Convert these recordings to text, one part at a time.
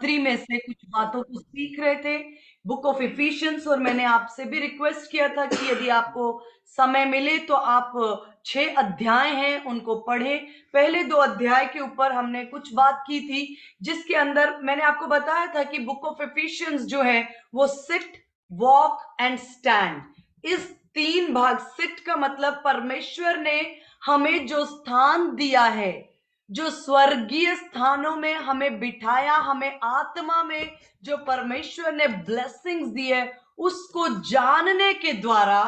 पत्री में से कुछ बातों को सीख रहे थे, बुक ऑफ इफिशियंस। और मैंने आपसे भी रिक्वेस्ट किया था कि यदि आपको समय मिले तो आप 6 अध्याय हैं उनको पढ़ें। पहले 2 अध्याय के ऊपर हमने कुछ बात की थी, जिसके अंदर मैंने आपको बताया था कि बुक ऑफ इफिशियंस जो है वो सिट, वॉक एंड स्टैंड, इस 3 भाग। सिट का मतलब परमेश्वर ने हमें जो स्थान दिया है, जो स्वर्गीय स्थानों में हमें बिठाया, हमें आत्मा में जो परमेश्वर ने ब्लेसिंग्स दी है, उसको जानने के द्वारा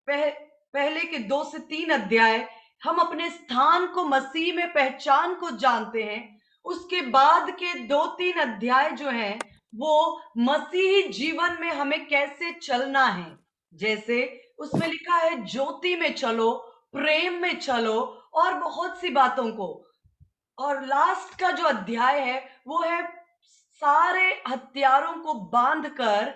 पहले के 2 से 3 अध्याय हम अपने स्थान को मसीह में, पहचान को जानते हैं। उसके बाद के 2-3 अध्याय जो हैं वो मसीही जीवन में हमें कैसे चलना है, जैसे उसमें लिखा है ज्योति में चलो, प्रेम में चलो, और बहुत सी बातों को। और लास्ट का जो अध्याय है वो है सारे हथियारों को बांधकर,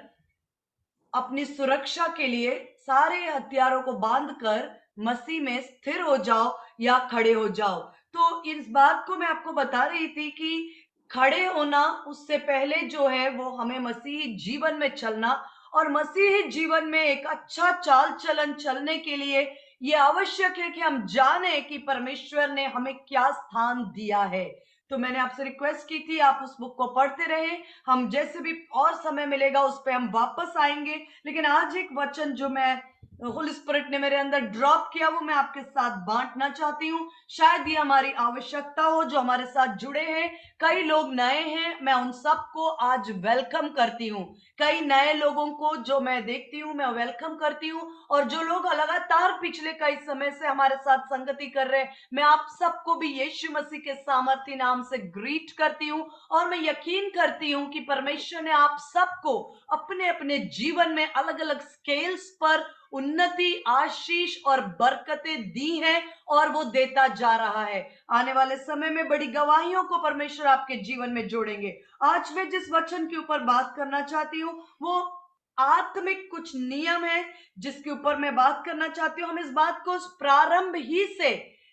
अपनी सुरक्षा के लिए सारे हथियारों को बांधकर मसीह में स्थिर हो जाओ या खड़े हो जाओ। तो इस बात को मैं आपको बता रही थी कि खड़े होना, उससे पहले जो है वो हमें मसीही जीवन में चलना, और मसीही जीवन में एक अच्छा चाल चलन चलने के लिए ये आवश्यक है कि हम जाने कि परमेश्वर ने हमें क्या स्थान दिया है। तो मैंने आपसे रिक्वेस्ट की थी आप उस बुक को पढ़ते रहें। हम जैसे भी और समय मिलेगा उस पे हम वापस आएंगे। लेकिन आज एक वचन जो मैं होली स्पिरिट ने मेरे अंदर ड्रॉप किया वो मैं आपके साथ बांटना चाहती हूँ। शायद ये हमारी आवश्यकता हो, जो हमारे साथ जुड़े हैं। कई लोग नए हैं, मैं उन सबको आज वेलकम करती हूँ। कई नए लोगों को जो मैं देखती हूँ मैं वेलकम करती हूँ, और जो लोग लगातार पिछले कई समय से हमारे साथ संगति कर रहे हैं, मैं आप सबको भी यीशु मसीह के सामर्थी नाम से ग्रीट करती हूँ। और मैं यकीन करती हूँ कि परमेश्वर ने आप सबको अपने अपने जीवन में अलग अलग स्केल्स पर उन्नति, आशीष और बरकतें दी हैं, और वो देता जा रहा है। आने वाले समय में बड़ी गवाहियों को परमेश्वर आपके जीवन में जोड़ेंगे। आज मैं जिस वचन के ऊपर बात करना चाहती हूँ वो आत्मिक कुछ नियम है जिसके ऊपर मैं बात करना चाहती हूँ। हम इस बात को प्रारंभ ही से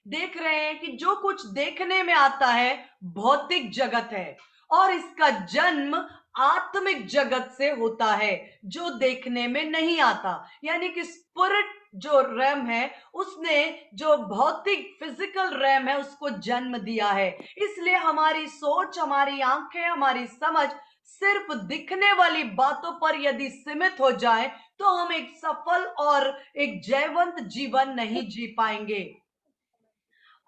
देख रहे हैं कि जो कुछ देखने में आता है भौतिक जगत है, और इसका जन्म आत्मिक जगत से होता है जो देखने में नहीं आता। यानी कि स्पिरिट जो रैम है उसने जो भौतिक फिजिकल रैम है उसको जन्म दिया है। इसलिए हमारी सोच, हमारी आंखें, हमारी समझ सिर्फ दिखने वाली बातों पर यदि सीमित हो जाए तो हम एक सफल और एक जयवंत जीवन नहीं जी पाएंगे।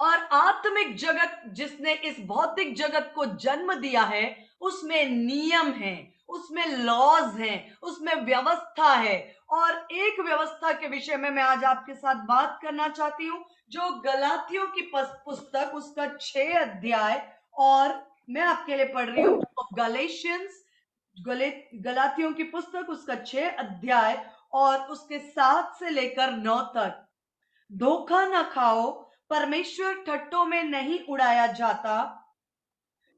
और आत्मिक जगत जिसने इस भौतिक जगत को जन्म दिया है उसमें नियम है, उसमें लॉज हैं, उसमें व्यवस्था है। और एक व्यवस्था के विषय में मैं आज आपके साथ बात करना चाहती हूँ, जो गलातियों की पुस्तक उसका 6 अध्याय, और मैं आपके लिए पढ़ रही हूँ गलेशियंस, गलातियों की पुस्तक उसका 6 अध्याय और उसके 7 से लेकर 9 तक। धोखा न खाओ, परमेश्वर ठट्टों में नहीं उड़ाया जाता,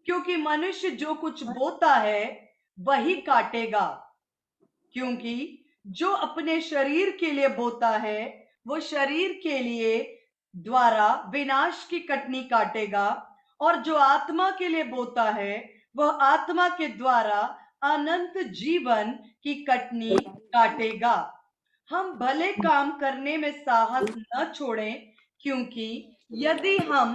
क्योंकि मनुष्य जो कुछ बोता है वही काटेगा। क्योंकि जो अपने शरीर के लिए बोता है वो शरीर के लिए द्वारा विनाश की कटनी काटेगा, और जो आत्मा के लिए बोता है वह आत्मा के द्वारा अनंत जीवन की कटनी काटेगा। हम भले काम करने में साहस न छोड़ें, क्योंकि यदि हम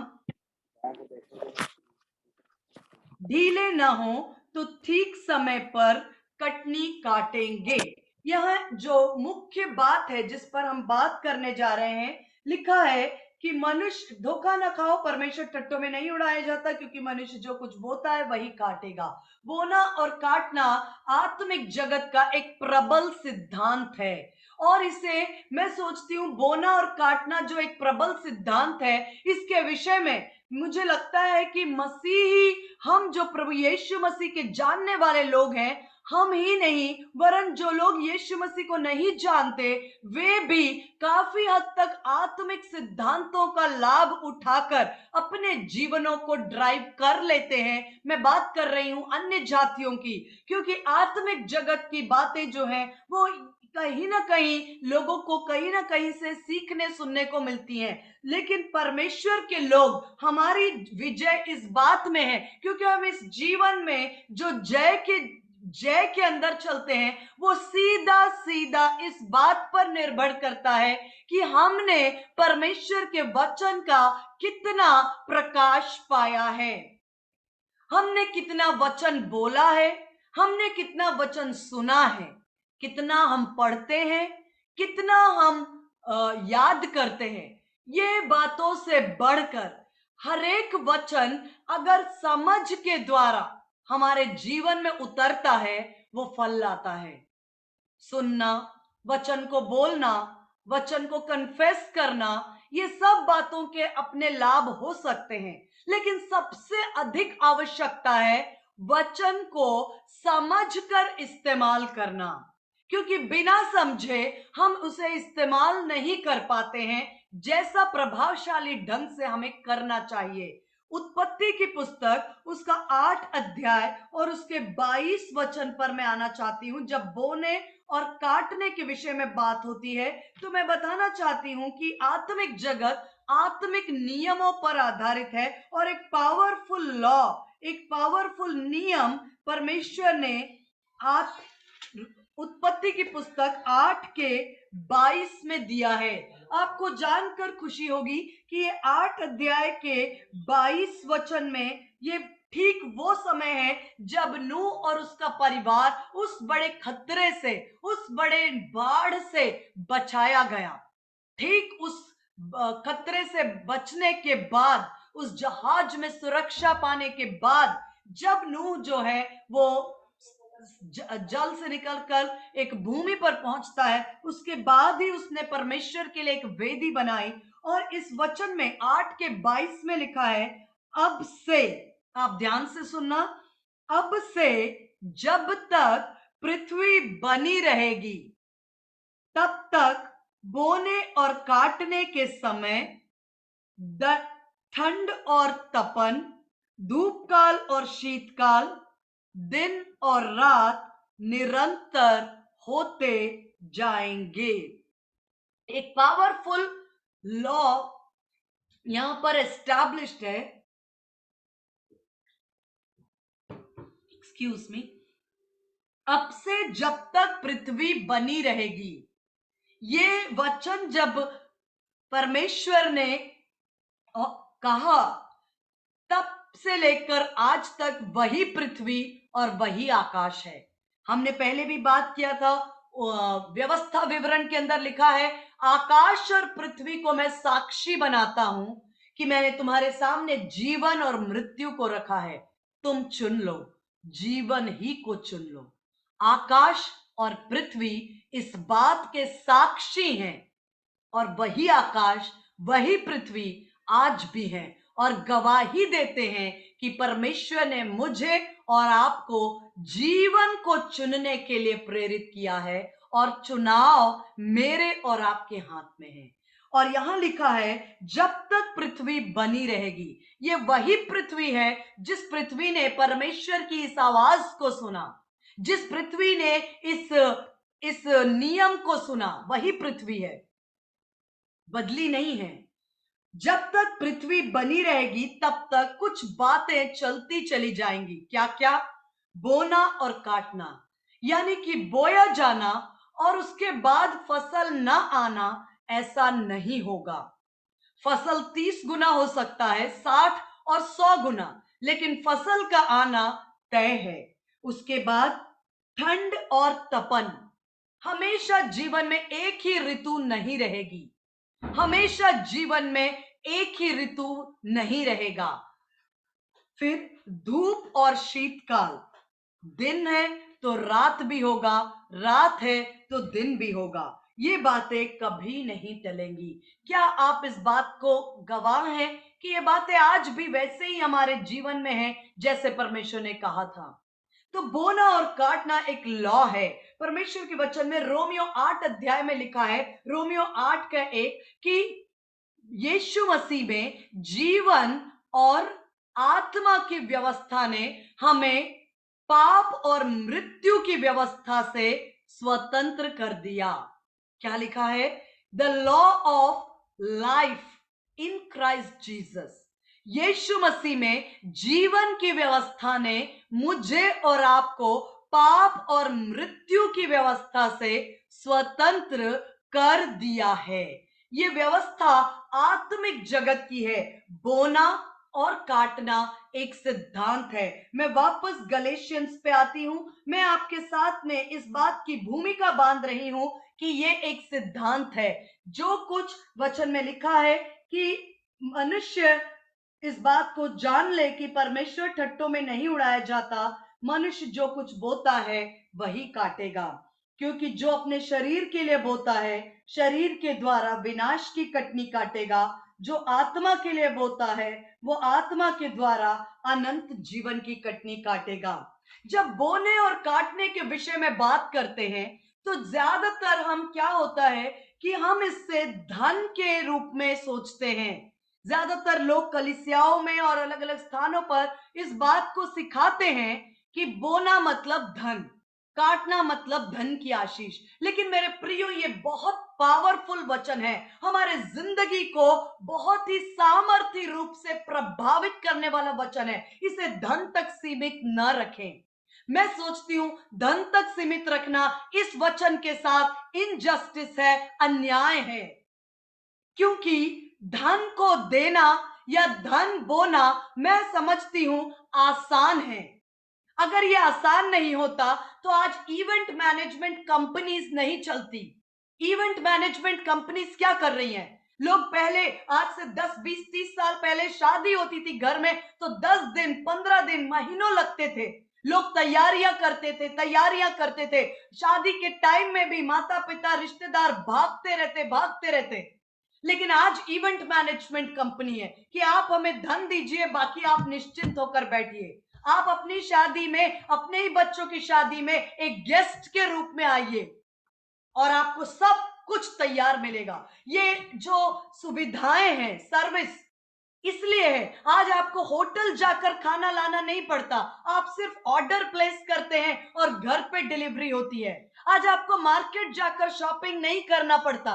ढीले न हो तो ठीक समय पर कटनी काटेंगे। यह जो मुख्य बात है जिस पर हम बात करने जा रहे हैं, लिखा है कि मनुष्य धोखा न खाओ, परमेश्वर टट्टों में नहीं उड़ाया जाता, क्योंकि मनुष्य जो कुछ बोता है वही काटेगा। बोना और काटना आत्मिक जगत का एक प्रबल सिद्धांत है। और इसे मैं सोचती हूँ बोना और काटना जो एक प्रबल सिद्धांत है, इसके विषय में मुझे लगता है कि मसीही, हम जो प्रभु यीशु मसीह के जानने वाले लोग हैं, हम ही नहीं वरन जो लोग यीशु मसीह को नहीं जानते वे भी काफी हद तक आत्मिक सिद्धांतों का लाभ उठाकर अपने जीवनों को ड्राइव कर लेते हैं। मैं बात कर रही हूं अन्य जातियों की, क्योंकि आत्मिक जगत की बातें जो हैं वो कहीं ना कहीं लोगों को कहीं ना कहीं से सीखने सुनने को मिलती हैं। लेकिन परमेश्वर के लोग, हमारी विजय इस बात में है क्योंकि हम इस जीवन में जो जय के अंदर चलते हैं वो सीधा सीधा इस बात पर निर्भर करता है कि हमने परमेश्वर के वचन का कितना प्रकाश पाया है, हमने कितना वचन बोला है, हमने कितना वचन सुना है, कितना हम पढ़ते हैं, कितना हम याद करते हैं। ये बातों से बढ़कर हर एक वचन अगर समझ के द्वारा हमारे जीवन में उतरता है वो फल लाता है। सुनना, वचन को बोलना, वचन को कन्फेस करना, ये सब बातों के अपने लाभ हो सकते हैं, लेकिन सबसे अधिक आवश्यकता है वचन को समझकर इस्तेमाल करना, क्योंकि बिना समझे हम उसे इस्तेमाल नहीं कर पाते हैं जैसा प्रभावशाली ढंग से हमें करना चाहिए। उत्पत्ति की पुस्तक उसका 8 अध्याय और उसके 22 वचन पर मैं आना चाहती हूं। जब बोने और काटने के विषय में बात होती है तो मैं बताना चाहती हूं कि आत्मिक जगत आत्मिक नियमों पर आधारित है और एक पावरफुल लॉ, एक पावरफुल नियम परमेश्वर ने उत्पत्ति की पुस्तक 8 के 22 में दिया है। आपको जानकर खुशी होगी कि ये 8 अध्याय के 22 वचन में ये ठीक वो समय है जब नूह और उसका परिवार उस बड़े खतरे से, उस बड़े बाढ़ से बचाया गया। ठीक उस खतरे से बचने के बाद, उस जहाज में सुरक्षा पाने के बाद, जब नूह जो है वो जल से निकलकर एक भूमि पर पहुंचता है, उसके बाद ही उसने परमेश्वर के लिए एक वेदी बनाई। और इस वचन में 8 के 22 में लिखा है, अब से, आप ध्यान से सुनना, अब से जब तक पृथ्वी बनी रहेगी तब तक बोने और काटने के समय, ठंड और तपन, धूप काल और शीतकाल, दिन और रात निरंतर होते जाएंगे। एक पावरफुल लॉ यहां पर एस्टैब्लिश्ड है। Excuse me. अब से जब तक पृथ्वी बनी रहेगी, ये वचन जब परमेश्वर ने कहा तब से लेकर आज तक वही पृथ्वी और वही आकाश है। हमने पहले भी बात किया था, व्यवस्था विवरण के अंदर लिखा है, आकाश और पृथ्वी को मैं साक्षी बनाता हूं कि मैंने तुम्हारे सामने जीवन और मृत्यु को रखा है, तुम चुन लो, जीवन ही को चुन लो। आकाश और पृथ्वी इस बात के साक्षी हैं और वही आकाश वही पृथ्वी आज भी है और गवाही देते हैं कि परमेश्वर ने मुझे और आपको जीवन को चुनने के लिए प्रेरित किया है और चुनाव मेरे और आपके हाथ में है। और यहां लिखा है जब तक पृथ्वी बनी रहेगी। ये वही पृथ्वी है जिस पृथ्वी ने परमेश्वर की इस आवाज को सुना, जिस पृथ्वी ने इस नियम को सुना, वही पृथ्वी है, बदली नहीं है। जब तक पृथ्वी बनी रहेगी तब तक कुछ बातें चलती चली जाएंगी। क्या क्या? बोना और काटना, यानी कि बोया जाना और उसके बाद फसल न आना, ऐसा नहीं होगा। फसल 30 गुना हो सकता है, 60 और 100 गुना, लेकिन फसल का आना तय है। उसके बाद ठंड और तपन, हमेशा जीवन में एक ही ऋतु नहीं रहेगी, हमेशा जीवन में एक ही ऋतु नहीं रहेगा। फिर धूप और शीतकाल, दिन है तो रात भी होगा, रात है तो दिन भी होगा, ये बातें कभी नहीं टलेंगी। क्या आप इस बात को गवाह हैं कि ये बातें आज भी वैसे ही हमारे जीवन में हैं जैसे परमेश्वर ने कहा था? तो बोना और काटना एक लॉ है। परमेश्वर के वचन में रोमियो 8 अध्याय में लिखा है, रोमियो 8 का 1, कि यीशु मसीह में जीवन और आत्मा की व्यवस्था ने हमें पाप और मृत्यु की व्यवस्था से स्वतंत्र कर दिया। क्या लिखा है? The law of life in Christ Jesus. यीशु मसीह में जीवन की व्यवस्था ने मुझे और आपको पाप और मृत्यु की व्यवस्था से स्वतंत्र कर दिया है। ये व्यवस्था आत्मिक जगत की है। बोना और काटना एक सिद्धांत है। मैं वापस गलेशियंस पे आती हूं। मैं आपके साथ में इस बात की भूमिका बांध रही हूं कि ये एक सिद्धांत है। जो कुछ वचन में लिखा है कि मनुष्य इस बात को जान ले कि परमेश्वर ठट्टों में नहीं उड़ाया जाता। मनुष्य जो कुछ बोता है वही काटेगा, क्योंकि जो अपने शरीर के लिए बोता है शरीर के द्वारा विनाश की कटनी काटेगा। जो आत्मा के लिए बोता है वो आत्मा के द्वारा अनंत जीवन की कटनी काटेगा। जब बोने और काटने के विषय में बात करते हैं तो ज्यादातर हम क्या होता है कि हम इससे धन के रूप में सोचते हैं। ज्यादातर लोग कलीसियाओं में और अलग अलग स्थानों पर इस बात को सिखाते हैं कि बोना मतलब धन, काटना मतलब धन की आशीष। लेकिन मेरे प्रियो, ये बहुत पावरफुल वचन है, हमारे जिंदगी को बहुत ही सामर्थ्य रूप से प्रभावित करने वाला वचन है। इसे धन तक सीमित न रखें। मैं सोचती हूं धन तक सीमित रखना इस वचन के साथ इनजस्टिस है, अन्याय है। क्योंकि धन को देना या धन बोना मैं समझती हूं आसान है। अगर ये आसान नहीं होता तो आज इवेंट मैनेजमेंट कंपनीज नहीं चलती। इवेंट मैनेजमेंट कंपनीज क्या कर रही हैं? लोग पहले, आज से 10, 20, 30 साल पहले शादी होती थी घर में तो 10 दिन, 15 दिन, महीनों लगते थे। लोग तैयारियां करते थे। शादी के टाइम में भी माता पिता रिश्तेदार भागते रहते। लेकिन आज इवेंट मैनेजमेंट कंपनी है कि आप हमें धन दीजिए, बाकी आप निश्चिंत होकर बैठिए। आप अपनी शादी में, अपने ही बच्चों की शादी में एक गेस्ट के रूप में आइए और आपको सब कुछ तैयार मिलेगा। ये जो सुविधाएं हैं, सर्विस इसलिए है। आज आपको होटल जाकर खाना लाना नहीं पड़ता, आप सिर्फ ऑर्डर प्लेस करते हैं और घर पे डिलीवरी होती है। आज आपको मार्केट जाकर शॉपिंग नहीं करना पड़ता,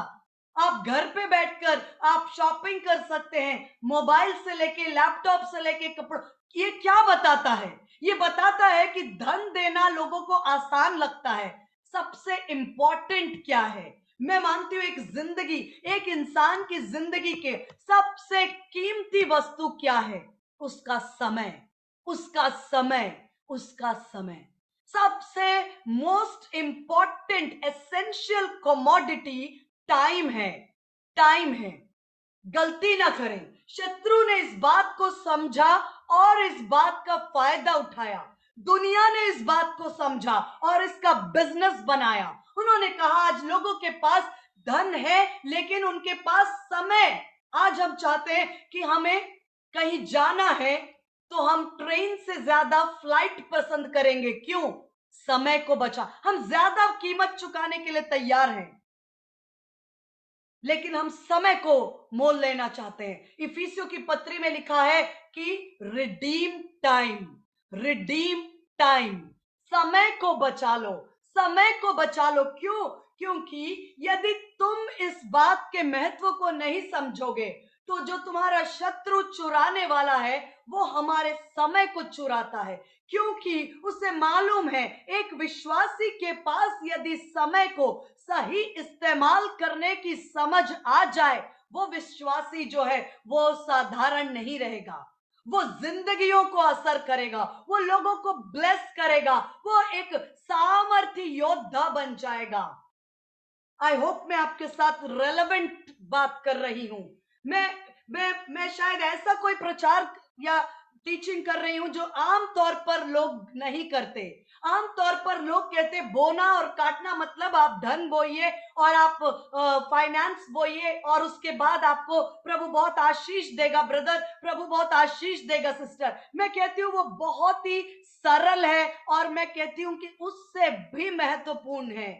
आप घर पे बैठकर आप शॉपिंग कर सकते हैं। मोबाइल से लेके, लैपटॉप से लेके, कपड़ों। ये क्या बताता है? ये बताता है कि धन देना लोगों को आसान लगता है। सबसे इंपॉर्टेंट क्या है? मैं मानती हूं एक इंसान की जिंदगी के सबसे कीमती वस्तु क्या है? उसका समय, उसका समय, उसका समय। सबसे most important essential commodity time है। टाइम है। गलती ना करें। शत्रु ने इस बात को समझा और इस बात का फायदा उठाया। दुनिया ने इस बात को समझा और इसका बिजनेस बनाया। उन्होंने कहा आज लोगों के पास धन है लेकिन उनके पास समय। आज हम चाहते हैं कि हमें कहीं जाना है तो हम ट्रेन से ज्यादा फ्लाइट पसंद करेंगे। क्यों? समय को बचा। हम ज्यादा कीमत चुकाने के लिए तैयार हैं लेकिन हम समय को मोल लेना चाहते हैं। इफिसियों की पत्री में लिखा है कि रिडीम टाइम, रिडीम टाइम। समय को बचा लो, समय को बचा लो। क्यों? क्योंकि यदि तुम इस बात के महत्व को नहीं समझोगे तो जो तुम्हारा शत्रु चुराने वाला है वो हमारे समय को चुराता है। क्योंकि उसे मालूम है एक विश्वासी के पास यदि समय को सही इस्तेमाल करने की समझ आ जाए, वो विश्वासी जो है वो साधारण नहीं रहेगा। वो जिंदगियों को असर करेगा, वो लोगों को ब्लेस करेगा, वो एक सामर्थ्य योद्धा बन जाएगा। आई होप मैं आपके साथ रेलेवेंट बात कर रही हूं। मैं शायद ऐसा कोई प्रचार या टीचिंग कर रही हूं जो आमतौर पर लोग नहीं करते। आमतौर पर लोग कहते बोना और काटना मतलब आप धन बोइए और आप फाइनेंस बोइए और उसके बाद आपको प्रभु बहुत आशीष देगा ब्रदर, प्रभु बहुत आशीष देगा सिस्टर। मैं कहती हूँ वो बहुत ही सरल है और मैं कहती हूँ कि उससे भी महत्वपूर्ण है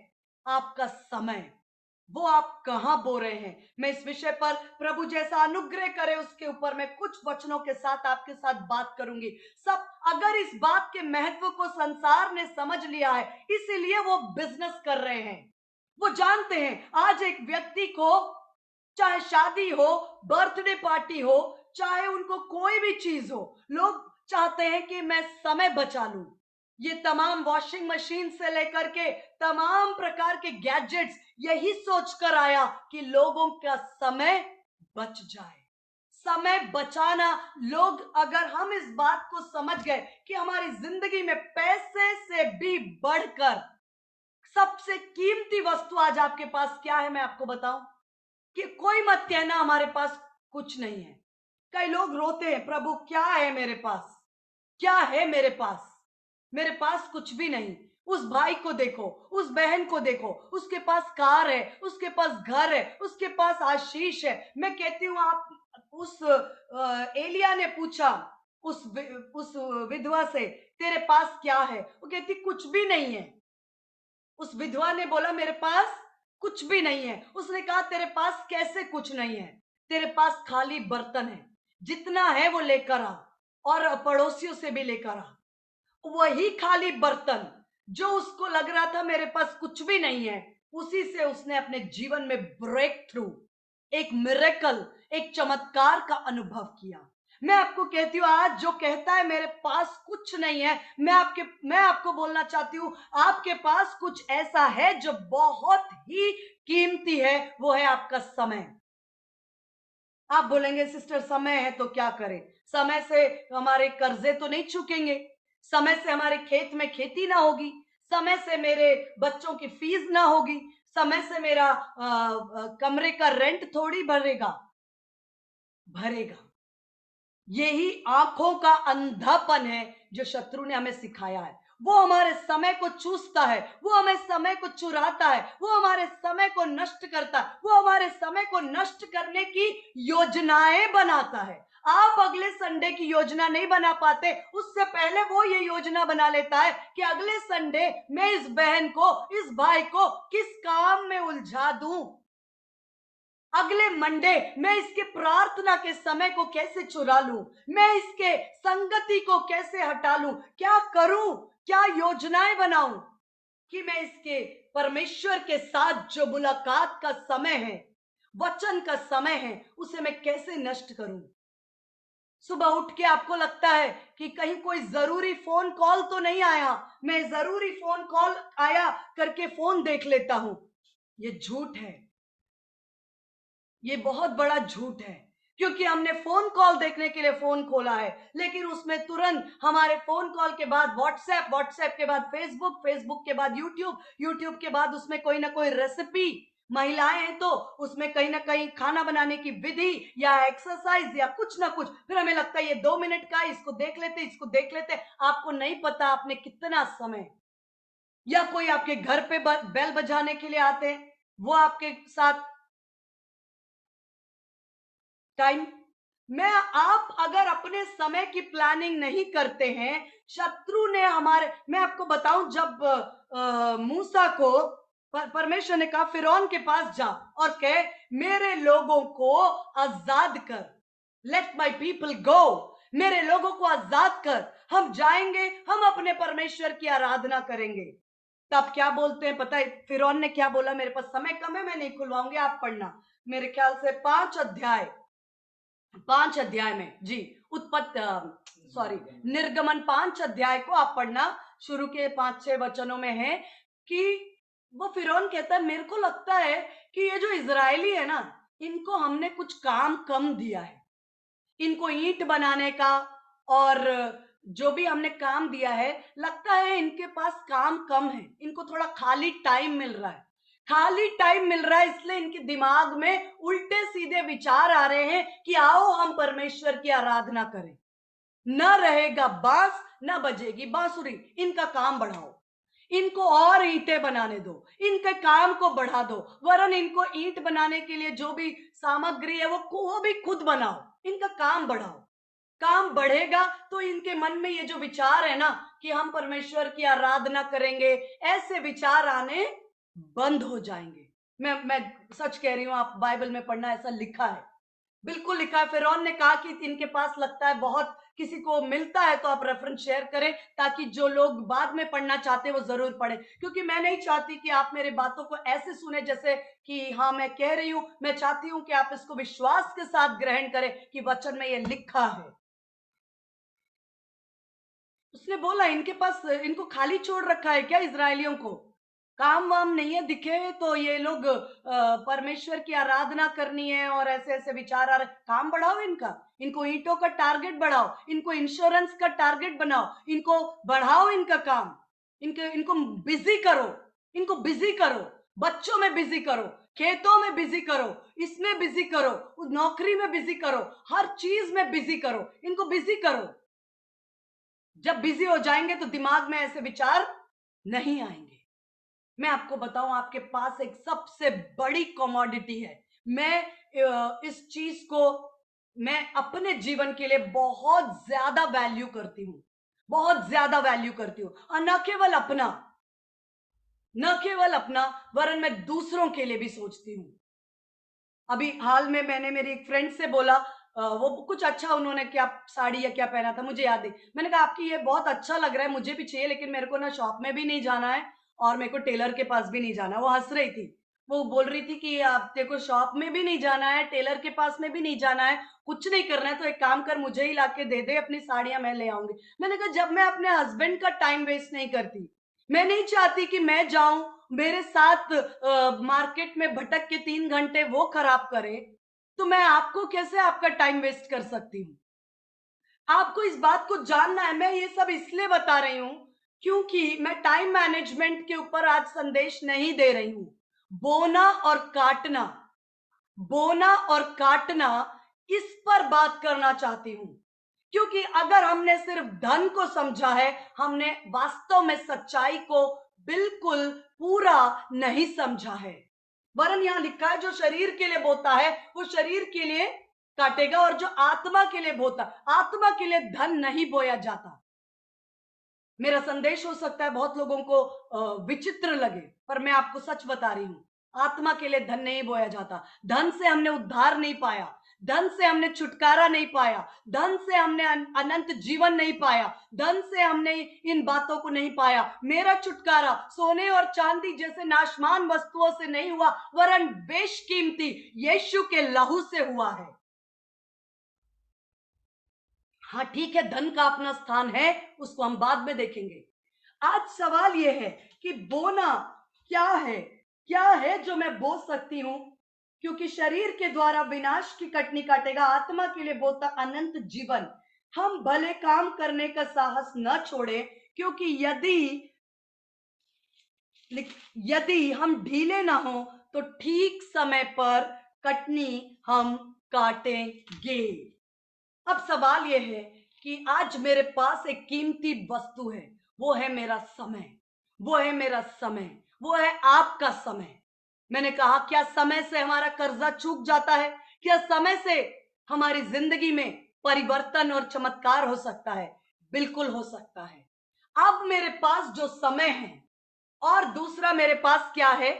आपका समय। वो आप कहां बो रहे हैं। मैं इस विषय पर प्रभु जैसा अनुग्रह करे उसके ऊपर मैं कुछ वचनों के साथ आपके साथ बात करूंगी। सब अगर इस बात के महत्व को संसार ने समझ लिया है, इसीलिए वो बिजनेस कर रहे हैं। वो जानते हैं आज एक व्यक्ति को चाहे शादी हो, बर्थडे पार्टी हो, चाहे उनको कोई भी चीज हो, लोग चाहते हैं कि मैं समय बचा लूं। ये तमाम वॉशिंग मशीन से लेकर के तमाम प्रकार के गैजेट्स यही सोचकर आया कि लोगों का समय बच जाए। समय बचाना, लोग अगर हम इस बात को समझ गए कि हमारी जिंदगी में पैसे से भी बढ़कर सबसे कीमती वस्तु आज आपके पास क्या है, मैं आपको बताऊं कि कोई मत कहना हमारे पास कुछ नहीं है। कई लोग रोते हैं, प्रभु क्या है मेरे पास, क्या है मेरे पास, मेरे पास कुछ भी नहीं। उस भाई को देखो, उस बहन को देखो, उसके पास कार है, उसके पास घर है, उसके पास आशीष है। मैं कहती हूँ आप उस एलिया ने पूछा उस विधवा से तेरे पास क्या है, वो कहती कुछ भी नहीं है। उस विधवा ने बोला मेरे पास कुछ भी नहीं है। उसने कहा तेरे पास कैसे कुछ नहीं है, तेरे पास खाली बर्तन है, जितना है वो लेकर आ और पड़ोसियों से भी लेकर आ। वही खाली बर्तन जो उसको लग रहा था मेरे पास कुछ भी नहीं है, उसी से उसने अपने जीवन में ब्रेक थ्रू, एक मिरेकल, एक चमत्कार का अनुभव किया। मैं आपको कहती हूँ आज जो कहता है मेरे पास कुछ नहीं है, मैं आपको बोलना चाहती हूँ आपके पास कुछ ऐसा है जो बहुत ही कीमती है, वो है आपका समय। आप बोलेंगे सिस्टर समय है तो क्या करें, समय से हमारे कर्जे तो नहीं चुकेंगे, समय से हमारे खेत में खेती ना होगी, समय से मेरे बच्चों की फीस ना होगी, समय से मेरा कमरे का रेंट थोड़ी भरेगा। भरेगा। यही आंखों का अंधापन है जो शत्रु ने हमें सिखाया है। वो हमारे समय को चूसता है, वो हमें समय को चुराता है, वो हमारे समय को नष्ट करता है, वो हमारे समय को नष्ट करने की योजनाएं बनाता है। आप अगले संडे की योजना नहीं बना पाते, उससे पहले वो ये योजना बना लेता है कि अगले संडे मैं इस बहन को, इस भाई को किस काम में उलझा दूं, अगले मंडे मैं इसके प्रार्थना के समय को कैसे चुरा लूं, मैं इसके संगति को कैसे हटा लूं, क्या करूं, क्या योजनाएं बनाऊं कि मैं इसके परमेश्वर के साथ जो मुलाकात का समय है, वचन का समय है, उसे मैं कैसे नष्ट करूं। सुबह उठ के आपको लगता है कि कहीं कोई जरूरी फोन कॉल तो नहीं आया, मैं जरूरी फोन कॉल आया करके फोन देख लेता हूं। ये झूठ है, ये बहुत बड़ा झूठ है, क्योंकि हमने फोन कॉल देखने के लिए फोन खोला है, लेकिन उसमें तुरंत हमारे फोन कॉल के बाद व्हाट्सएप, व्हाट्सएप के बाद फेसबुक, फेसबुक के बाद यूट्यूब, यूट्यूब के बाद उसमें कोई ना कोई रेसिपी, महिलाएं हैं तो उसमें कहीं ना कहीं खाना बनाने की विधि या एक्सरसाइज या कुछ ना कुछ, फिर हमें लगता है ये 2 मिनट का है, इसको देख लेते, इसको देख लेते। आपको नहीं पता आपने कितना समय, या कोई आपके घर पे बेल बजाने के लिए आते हैं, वो आपके साथ टाइम में, आप अगर अपने समय की प्लानिंग नहीं करते हैं, शत्रु ने हमारे, मैं आपको बताऊं जब मूसा को परमेश्वर ने कहा फिरौन के पास जा और कहे मेरे लोगों को आजाद कर, लेट माई पीपल गो, मेरे लोगों को आजाद कर, हम जाएंगे, हम अपने परमेश्वर की आराधना करेंगे। तब क्या बोलते हैं पता है फिरौन ने क्या बोला, मेरे पास समय कम है, मैं नहीं खुलवाऊंगी, आप पढ़ना। मेरे ख्याल से 5 अध्याय में जी, सॉरी, निर्गमन 5 अध्याय को आप पढ़ना, शुरू के 5-6 वचनों में है कि वो फिरौन कहता है मेरे को लगता है कि ये जो इजरायली है ना, इनको हमने कुछ काम कम दिया है, इनको ईंट बनाने का और जो भी हमने काम दिया है, लगता है इनके पास काम कम है, इनको थोड़ा खाली टाइम मिल रहा है, खाली टाइम मिल रहा है, इसलिए इनके दिमाग में उल्टे सीधे विचार आ रहे हैं कि आओ हम परमेश्वर की आराधना करें। न रहेगा बांस, न बजेगी बांसुरी। इनका काम बढ़ाओ, इनको और ईंटें बनाने दो, इनके काम को बढ़ा दो, वरन इनको ईंट बनाने के लिए जो भी सामग्री है वो भी खुद बनाओ, इनका काम बढ़ाओ। काम बढ़ेगा तो इनके मन में ये जो विचार है ना कि हम परमेश्वर की आराधना करेंगे, ऐसे विचार आने बंद हो जाएंगे। मैं सच कह रही हूं, आप बाइबल में पढ़ना, ऐसा लिखा है, बिल्कुल लिखा है। फिरौन ने कहा कि इनके पास लगता है बहुत, किसी को मिलता है तो आप रेफरेंस शेयर करें, ताकि जो लोग बाद में पढ़ना चाहते हैं वो जरूर पढ़े, क्योंकि मैं नहीं चाहती कि आप मेरे बातों को ऐसे सुने जैसे कि हाँ मैं कह रही हूं। मैं चाहती हूं कि आप इसको विश्वास के साथ ग्रहण करें कि वचन में ये लिखा है। उसने बोला इनके पास, इनको खाली छोड़ रखा है क्या इजरायलियों को? काम वाम नहीं है दिखे तो ये लोग परमेश्वर की आराधना करनी है और ऐसे ऐसे विचार आ रहे। काम बढ़ाओ इनका, इनको ईंटों का टारगेट बढ़ाओ, इनको इंश्योरेंस का टारगेट बनाओ, इनको बढ़ाओ इनका काम, इनको बिजी करो, इनको बिजी करो, बच्चों में बिजी करो, खेतों में बिजी करो, इसमें बिजी करो, नौकरी में बिजी करो, हर चीज में बिजी करो, इनको बिजी करो। जब बिजी हो जाएंगे तो दिमाग में ऐसे विचार नहीं आएंगे। मैं आपको बताऊं, आपके पास एक सबसे बड़ी कमोडिटी है। मैं इस चीज को मैं अपने जीवन के लिए बहुत ज्यादा वैल्यू करती हूं, बहुत ज्यादा वैल्यू करती हूं, और न केवल अपना, न केवल अपना, वरन मैं दूसरों के लिए भी सोचती हूं। अभी हाल में मैंने मेरी एक फ्रेंड से बोला, वो कुछ अच्छा, उन्होंने क्या साड़ी या क्या पहना था मुझे याद नहीं। मैंने कहा आपकी ये बहुत अच्छा लग रहा है, मुझे भी चाहिए, लेकिन मेरे को ना शॉप में भी नहीं जाना है और मेरे को टेलर के पास भी नहीं जाना है। वो हंस रही थी, वो बोल रही थी कि आप तेरे को शॉप में भी नहीं जाना है, टेलर के पास में भी नहीं जाना है, कुछ नहीं करना है, तो एक काम कर, मुझे ही लाके दे दे अपनी साड़ियां, मैं ले आऊंगी। मैंने कहा जब मैं अपने हस्बैंड का टाइम वेस्ट नहीं करती, मैं नहीं चाहती कि मैं जाऊं, मेरे साथ मार्केट में भटक के 3 घंटे वो खराब करे, तो मैं आपको कैसे आपका टाइम वेस्ट कर सकती हूँ? आपको इस बात को जानना है। मैं ये सब इसलिए बता रही हूं क्योंकि मैं टाइम मैनेजमेंट के ऊपर आज संदेश नहीं दे रही हूं। बोना और काटना, बोना और काटना, इस पर बात करना चाहती हूं, क्योंकि अगर हमने सिर्फ धन को समझा है, हमने वास्तव में सच्चाई को बिल्कुल पूरा नहीं समझा है। वरन यहां लिखा है जो शरीर के लिए बोता है वो शरीर के लिए काटेगा, और जो आत्मा के लिए बोता, आत्मा के लिए धन नहीं बोया जाता। मेरा संदेश हो सकता है बहुत लोगों को विचित्र लगे, पर मैं आपको सच बता रही हूं, आत्मा के लिए धन नहीं बोया जाता। धन से हमने उद्धार नहीं पाया, धन से हमने छुटकारा नहीं पाया, धन से हमने अनंत जीवन नहीं पाया, धन से हमने इन बातों को नहीं पाया। मेरा छुटकारा सोने और चांदी जैसे नाशमान वस्तुओं से नहीं हुआ, वरन बेशकीमती यीशु के लहू से हुआ है। हाँ ठीक है, धन का अपना स्थान है, उसको हम बाद में देखेंगे। आज सवाल यह है कि बोना क्या है, क्या है जो मैं बो सकती हूं, क्योंकि शरीर के द्वारा विनाश की कटनी काटेगा, आत्मा के लिए बोता अनंत जीवन। हम भले काम करने का साहस न छोड़े, क्योंकि यदि हम ढीले ना हो तो ठीक समय पर कटनी हम काटेंगे। अब सवाल यह है कि आज मेरे पास एक कीमती वस्तु है, वो है मेरा समय, वो है मेरा समय, वो है आपका समय। मैंने कहा क्या समय से हमारा कर्जा चूक जाता है? क्या समय से हमारी जिंदगी में परिवर्तन और चमत्कार हो सकता है? बिल्कुल हो सकता है। अब मेरे पास जो समय है, और दूसरा मेरे पास क्या है,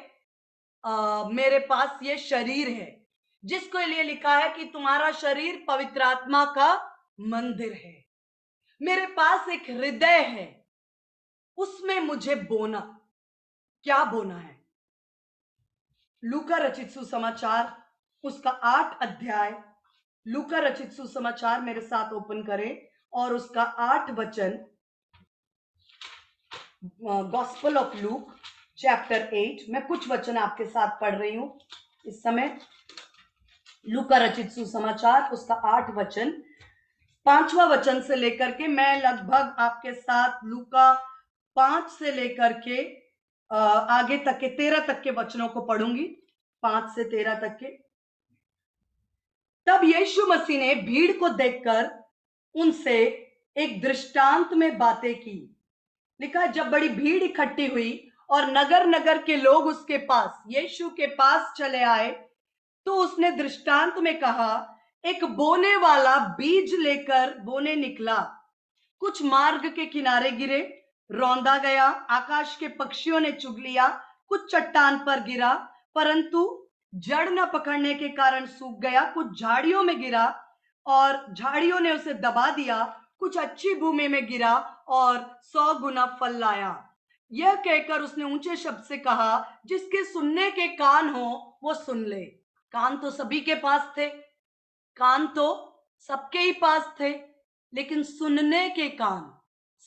मेरे पास ये शरीर है, जिसको लिए लिखा है कि तुम्हारा शरीर पवित्र आत्मा का मंदिर है। मेरे पास एक हृदय है, उसमें मुझे बोना, क्या बोना है? लूका रचित सुसमाचार उसका 8 अध्याय, लूका रचित सुसमाचार मेरे साथ ओपन करें, और उसका 8 वचन, गॉस्पल ऑफ लूक चैप्टर 8। मैं कुछ वचन आपके साथ पढ़ रही हूं इस समय। लूका रचित सुसमाचार उसका 8 वचन, 5वां वचन से लेकर के मैं लगभग आपके साथ लूका 5 से लेकर के आगे तक के 13 तक के वचनों को पढ़ूंगी, 5 से 13 तक के। तब यीशु मसीह ने भीड़ को देखकर उनसे एक दृष्टांत में बातें की। लिखा जब बड़ी भीड़ इकट्ठी हुई और नगर नगर के लोग उसके पास, यीशु के पास चले आए, तो उसने दृष्टांत में कहा, एक बोने वाला बीज लेकर बोने निकला। कुछ मार्ग के किनारे गिरे, रौंदा गया, आकाश के पक्षियों ने चुग लिया। कुछ चट्टान पर गिरा, परंतु जड़ न पकड़ने के कारण सूख गया। कुछ झाड़ियों में गिरा और झाड़ियों ने उसे दबा दिया। कुछ अच्छी भूमि में गिरा और 100 गुना फल लाया। यह कहकर उसने ऊंचे शब्द से कहा, जिसके सुनने के कान हो वो सुन ले। कान तो सभी के पास थे, कान तो सबके ही पास थे, लेकिन सुनने के कान,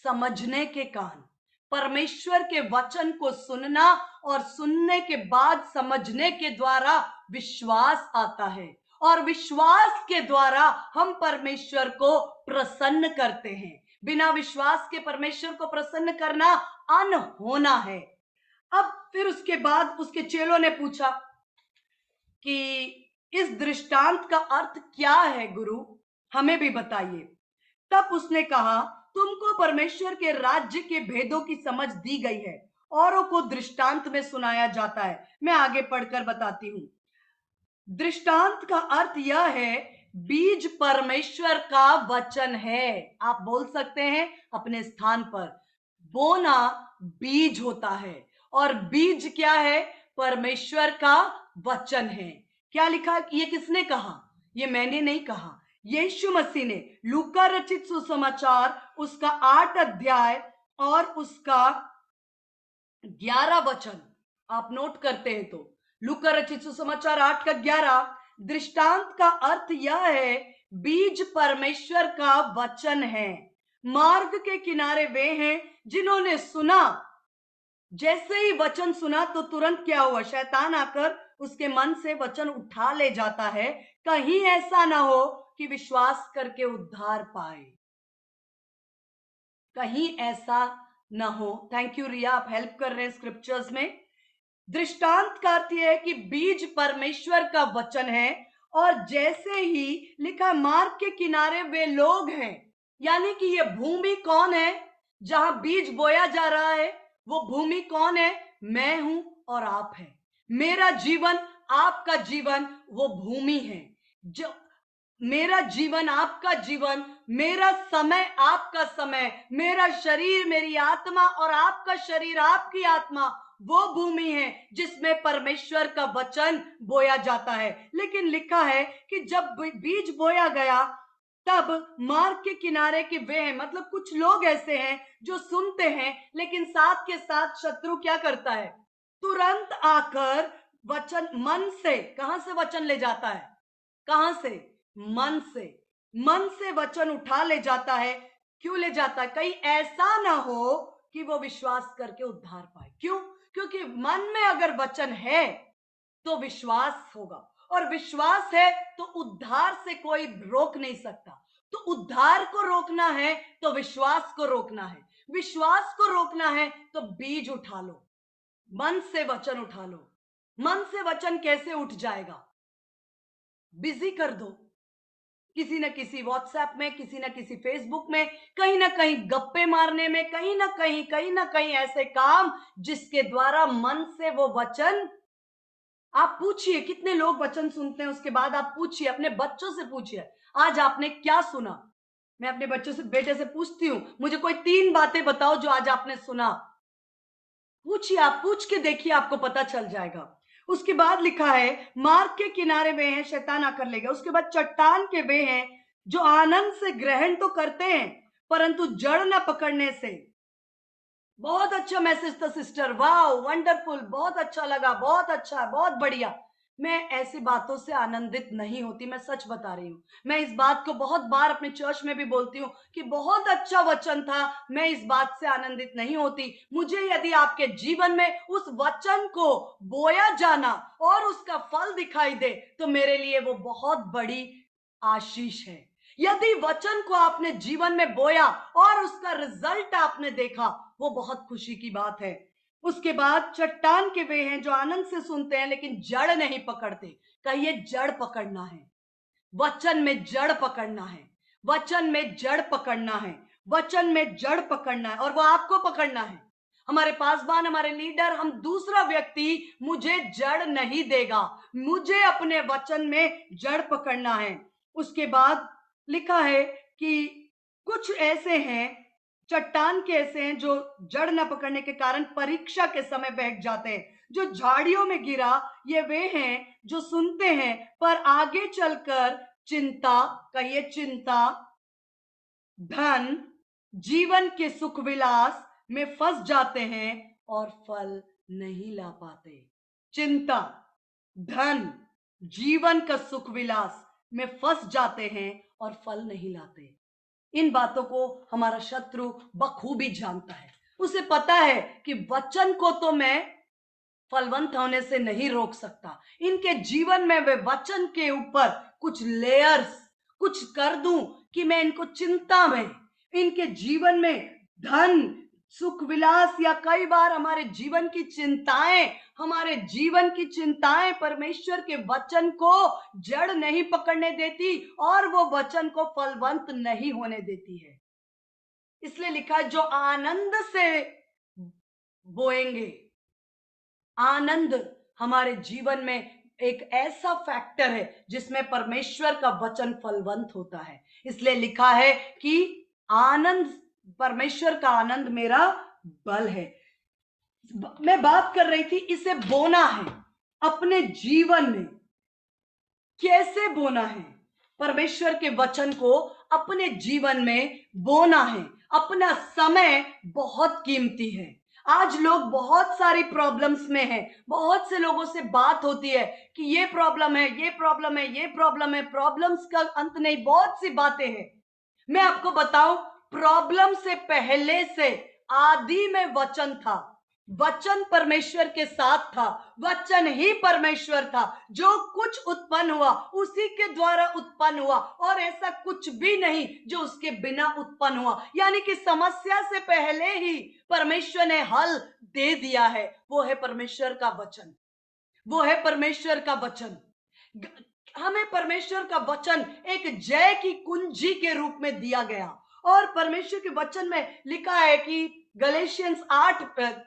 समझने के कान, परमेश्वर के वचन को सुनना और सुनने के बाद समझने के द्वारा विश्वास आता है, और विश्वास के द्वारा हम परमेश्वर को प्रसन्न करते हैं। बिना विश्वास के परमेश्वर को प्रसन्न करना अनहोना है। अब फिर उसके बाद उसके चेलों ने पूछा कि इस दृष्टांत का अर्थ क्या है गुरु, हमें भी बताइए। तब उसने कहा, तुमको परमेश्वर के राज्य के भेदों की समझ दी गई है, औरों को दृष्टांत में सुनाया जाता है। मैं आगे पढ़कर बताती हूं। दृष्टांत का अर्थ यह है, बीज परमेश्वर का वचन है। आप बोल सकते हैं अपने स्थान पर, बोना बीज होता है, और बीज क्या है? परमेश्वर का वचन है। क्या लिखा? ये किसने कहा? ये मैंने नहीं कहा, यीशु मसीह ने। लूका रचित सुसमाचार उसका 8 अध्याय और उसका 11 वचन आप नोट करते हैं तो, लूका रचित सुसमाचार 8 का 11। दृष्टांत का अर्थ यह है, बीज परमेश्वर का वचन है। मार्ग के किनारे वे हैं जिन्होंने सुना। जैसे ही वचन सुना तो तुरंत क्या हुआ? शैतान आकर उसके मन से वचन उठा ले जाता है। कहीं ऐसा ना हो कि विश्वास करके उद्धार पाए, कहीं ऐसा ना हो। थैंक यू रिया, आप हेल्प कर रहे हैं स्क्रिप्चर्स में। दृष्टांत का अर्थ यह है कि बीज परमेश्वर का वचन है, और जैसे ही लिखा मार्ग के किनारे वे लोग हैं, यानी कि ये भूमि कौन है जहां बीज बोया जा रहा है? वो भूमि कौन है? मैं हूं और आप हैं। मेरा जीवन, आपका जीवन वो भूमि है। जो मेरा जीवन, आपका जीवन, मेरा समय, आपका समय, मेरा शरीर, मेरी आत्मा और आपका शरीर, आपकी आत्मा वो भूमि है जिसमें परमेश्वर का वचन बोया जाता है। लेकिन लिखा है कि जब बीज बोया गया तब मार्ग के किनारे के वे हैं, मतलब कुछ लोग ऐसे हैं जो सुनते हैं, लेकिन साथ के साथ शत्रु क्या करता है? तुरंत आकर वचन मन से, कहां से वचन ले जाता है? कहां से? मन से। मन से वचन उठा ले जाता है। क्यों ले जाता है? कहीं ऐसा ना हो कि वो विश्वास करके उद्धार पाए। क्यों? क्योंकि मन में अगर वचन है तो विश्वास होगा, और विश्वास है तो उद्धार से कोई रोक नहीं सकता। तो उद्धार को रोकना है तो विश्वास को रोकना है, विश्वास को रोकना है तो बीज उठा लो, मन से वचन उठा लो। मन से वचन कैसे उठ जाएगा? बिजी कर दो, किसी न किसी व्हाट्सएप में, किसी न किसी फेसबुक में, कहीं ना कहीं गप्पे मारने में, कहीं ना कहीं ऐसे काम जिसके द्वारा मन से वो वचन। आप पूछिए कितने लोग वचन सुनते हैं, उसके बाद आप पूछिए, अपने बच्चों से पूछिए, आज आपने क्या सुना? मैं अपने बच्चों से, बेटे से पूछती हूं, मुझे कोई 3 बातें बताओ जो आज आपने सुना। पूछिए, आप पूछ के देखिए, आपको पता चल जाएगा। उसके बाद लिखा है, मार्ग के किनारे वे हैं, शैतान आकर ले गया। उसके बाद चट्टान के वे हैं जो आनंद से ग्रहण तो करते हैं परंतु जड़ न पकड़ने से। बहुत अच्छा मैसेज था सिस्टर, वाह वंडरफुल, बहुत अच्छा लगा, बहुत अच्छा, बहुत बढ़िया। मैं ऐसी बातों से आनंदित नहीं होती, मैं सच बता रही हूँ। मैं इस बात को बहुत बार अपने चर्च में भी बोलती हूँ कि बहुत अच्छा वचन था, मैं इस बात से आनंदित नहीं होती। मुझे यदि आपके जीवन में उस वचन को बोया जाना और उसका फल दिखाई दे तो मेरे लिए वो बहुत बड़ी आशीष है। यदि वचन को आपने जीवन में बोया और उसका रिजल्ट आपने देखा, वो बहुत खुशी की बात है। उसके बाद चट्टान के वे हैं जो आनंद से सुनते हैं लेकिन जड़ नहीं पकड़ते। कहिए जड़ पकड़ना है, वचन में जड़ पकड़ना है, वचन में जड़ पकड़ना है। वचन में जड़ पकड़ना है और वो आपको पकड़ना है। हमारे पासवान, हमारे लीडर, हम दूसरा व्यक्ति मुझे जड़ नहीं देगा, मुझे अपने वचन में जड़ पकड़ना है। उसके बाद लिखा है कि कुछ ऐसे हैं, चट्टान के ऐसे हैं जो जड़ न पकड़ने के कारण परीक्षा के समय बह जाते हैं। जो झाड़ियों में गिरा, ये वे हैं जो सुनते हैं पर आगे चलकर चिंता, कहिए चिंता, धन, जीवन के सुख विलास में फंस जाते हैं और फल नहीं ला पाते। चिंता, धन, जीवन का सुख विलास में फंस जाते हैं और फल नहीं लाते। इन बातों को हमारा शत्रु बखूबी जानता है। उसे पता है कि वचन को तो मैं फलवंत होने से नहीं रोक सकता। इनके जीवन में वे वचन के ऊपर कुछ लेयर्स कुछ कर दूं कि मैं इनको चिंता में, इनके जीवन में धन, सुख विलास, या कई बार हमारे जीवन की चिंताएं, हमारे जीवन की चिंताएं परमेश्वर के वचन को जड़ नहीं पकड़ने देती और वो वचन को फलवंत नहीं होने देती है। इसलिए लिखा है, जो आनंद से बोएंगे। आनंद हमारे जीवन में एक ऐसा फैक्टर है जिसमें परमेश्वर का वचन फलवंत होता है। इसलिए लिखा है कि आनंद, परमेश्वर का आनंद मेरा बल है। मैं बात कर रही थी, इसे बोना है अपने जीवन में। कैसे बोना है? परमेश्वर के वचन को अपने जीवन में बोना है। अपना समय बहुत कीमती है। आज लोग बहुत सारी प्रॉब्लम्स में हैं। बहुत से लोगों से बात होती है कि ये प्रॉब्लम है, ये प्रॉब्लम है, ये प्रॉब्लम है। प्रॉब्लम्स का अंत नहीं, बहुत सी बातें हैं। मैं आपको बताऊं, प्रॉब्लम से पहले से आदि में वचन था। वचन परमेश्वर के साथ था, वचन ही परमेश्वर था। जो कुछ उत्पन्न हुआ उसी के द्वारा उत्पन्न हुआ और ऐसा कुछ भी नहीं जो उसके बिना उत्पन्न हुआ। यानी कि समस्या से पहले ही परमेश्वर ने हल दे दिया है। वो है परमेश्वर का वचन, वो है परमेश्वर का वचन। हमें परमेश्वर का वचन एक जय की कुंजी के रूप में दिया गया। और परमेश्वर के वचन में लिखा है कि गलेशियंस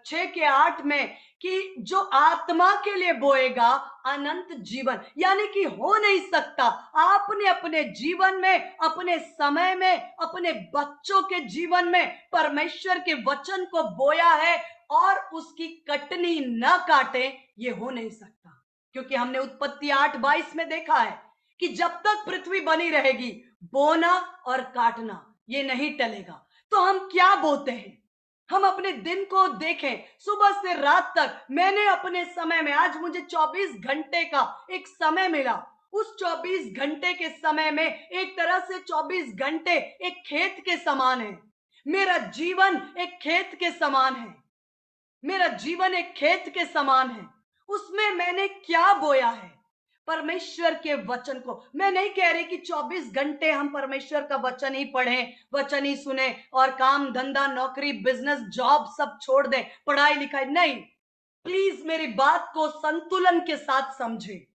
6:8 में कि जो आत्मा के लिए बोएगा अनंत जीवन, यानी कि हो नहीं सकता आपने अपने जीवन में, अपने समय में, अपने बच्चों के जीवन में परमेश्वर के वचन को बोया है और उसकी कटनी न काटे, ये हो नहीं सकता। क्योंकि हमने उत्पत्ति 8:22 में देखा है कि जब तक पृथ्वी बनी रहेगी बोना और काटना ये नहीं टलेगा। तो हम क्या बोते हैं? हम अपने दिन को देखें, सुबह से रात तक मैंने अपने समय में, आज मुझे 24 घंटे का एक समय मिला। उस 24 घंटे के समय में एक तरह से 24 घंटे एक खेत के समान है। मेरा जीवन एक खेत के समान है। मेरा जीवन एक खेत के समान है। उसमें मैंने क्या बोया है? परमेश्वर के वचन को। मैं नहीं कह रही कि 24 घंटे हम परमेश्वर का वचन ही पढ़ें, वचन ही सुने और काम धंधा, नौकरी, बिजनेस, जॉब सब छोड़ दें, पढ़ाई लिखाई नहीं। प्लीज मेरी बात को संतुलन के साथ समझें।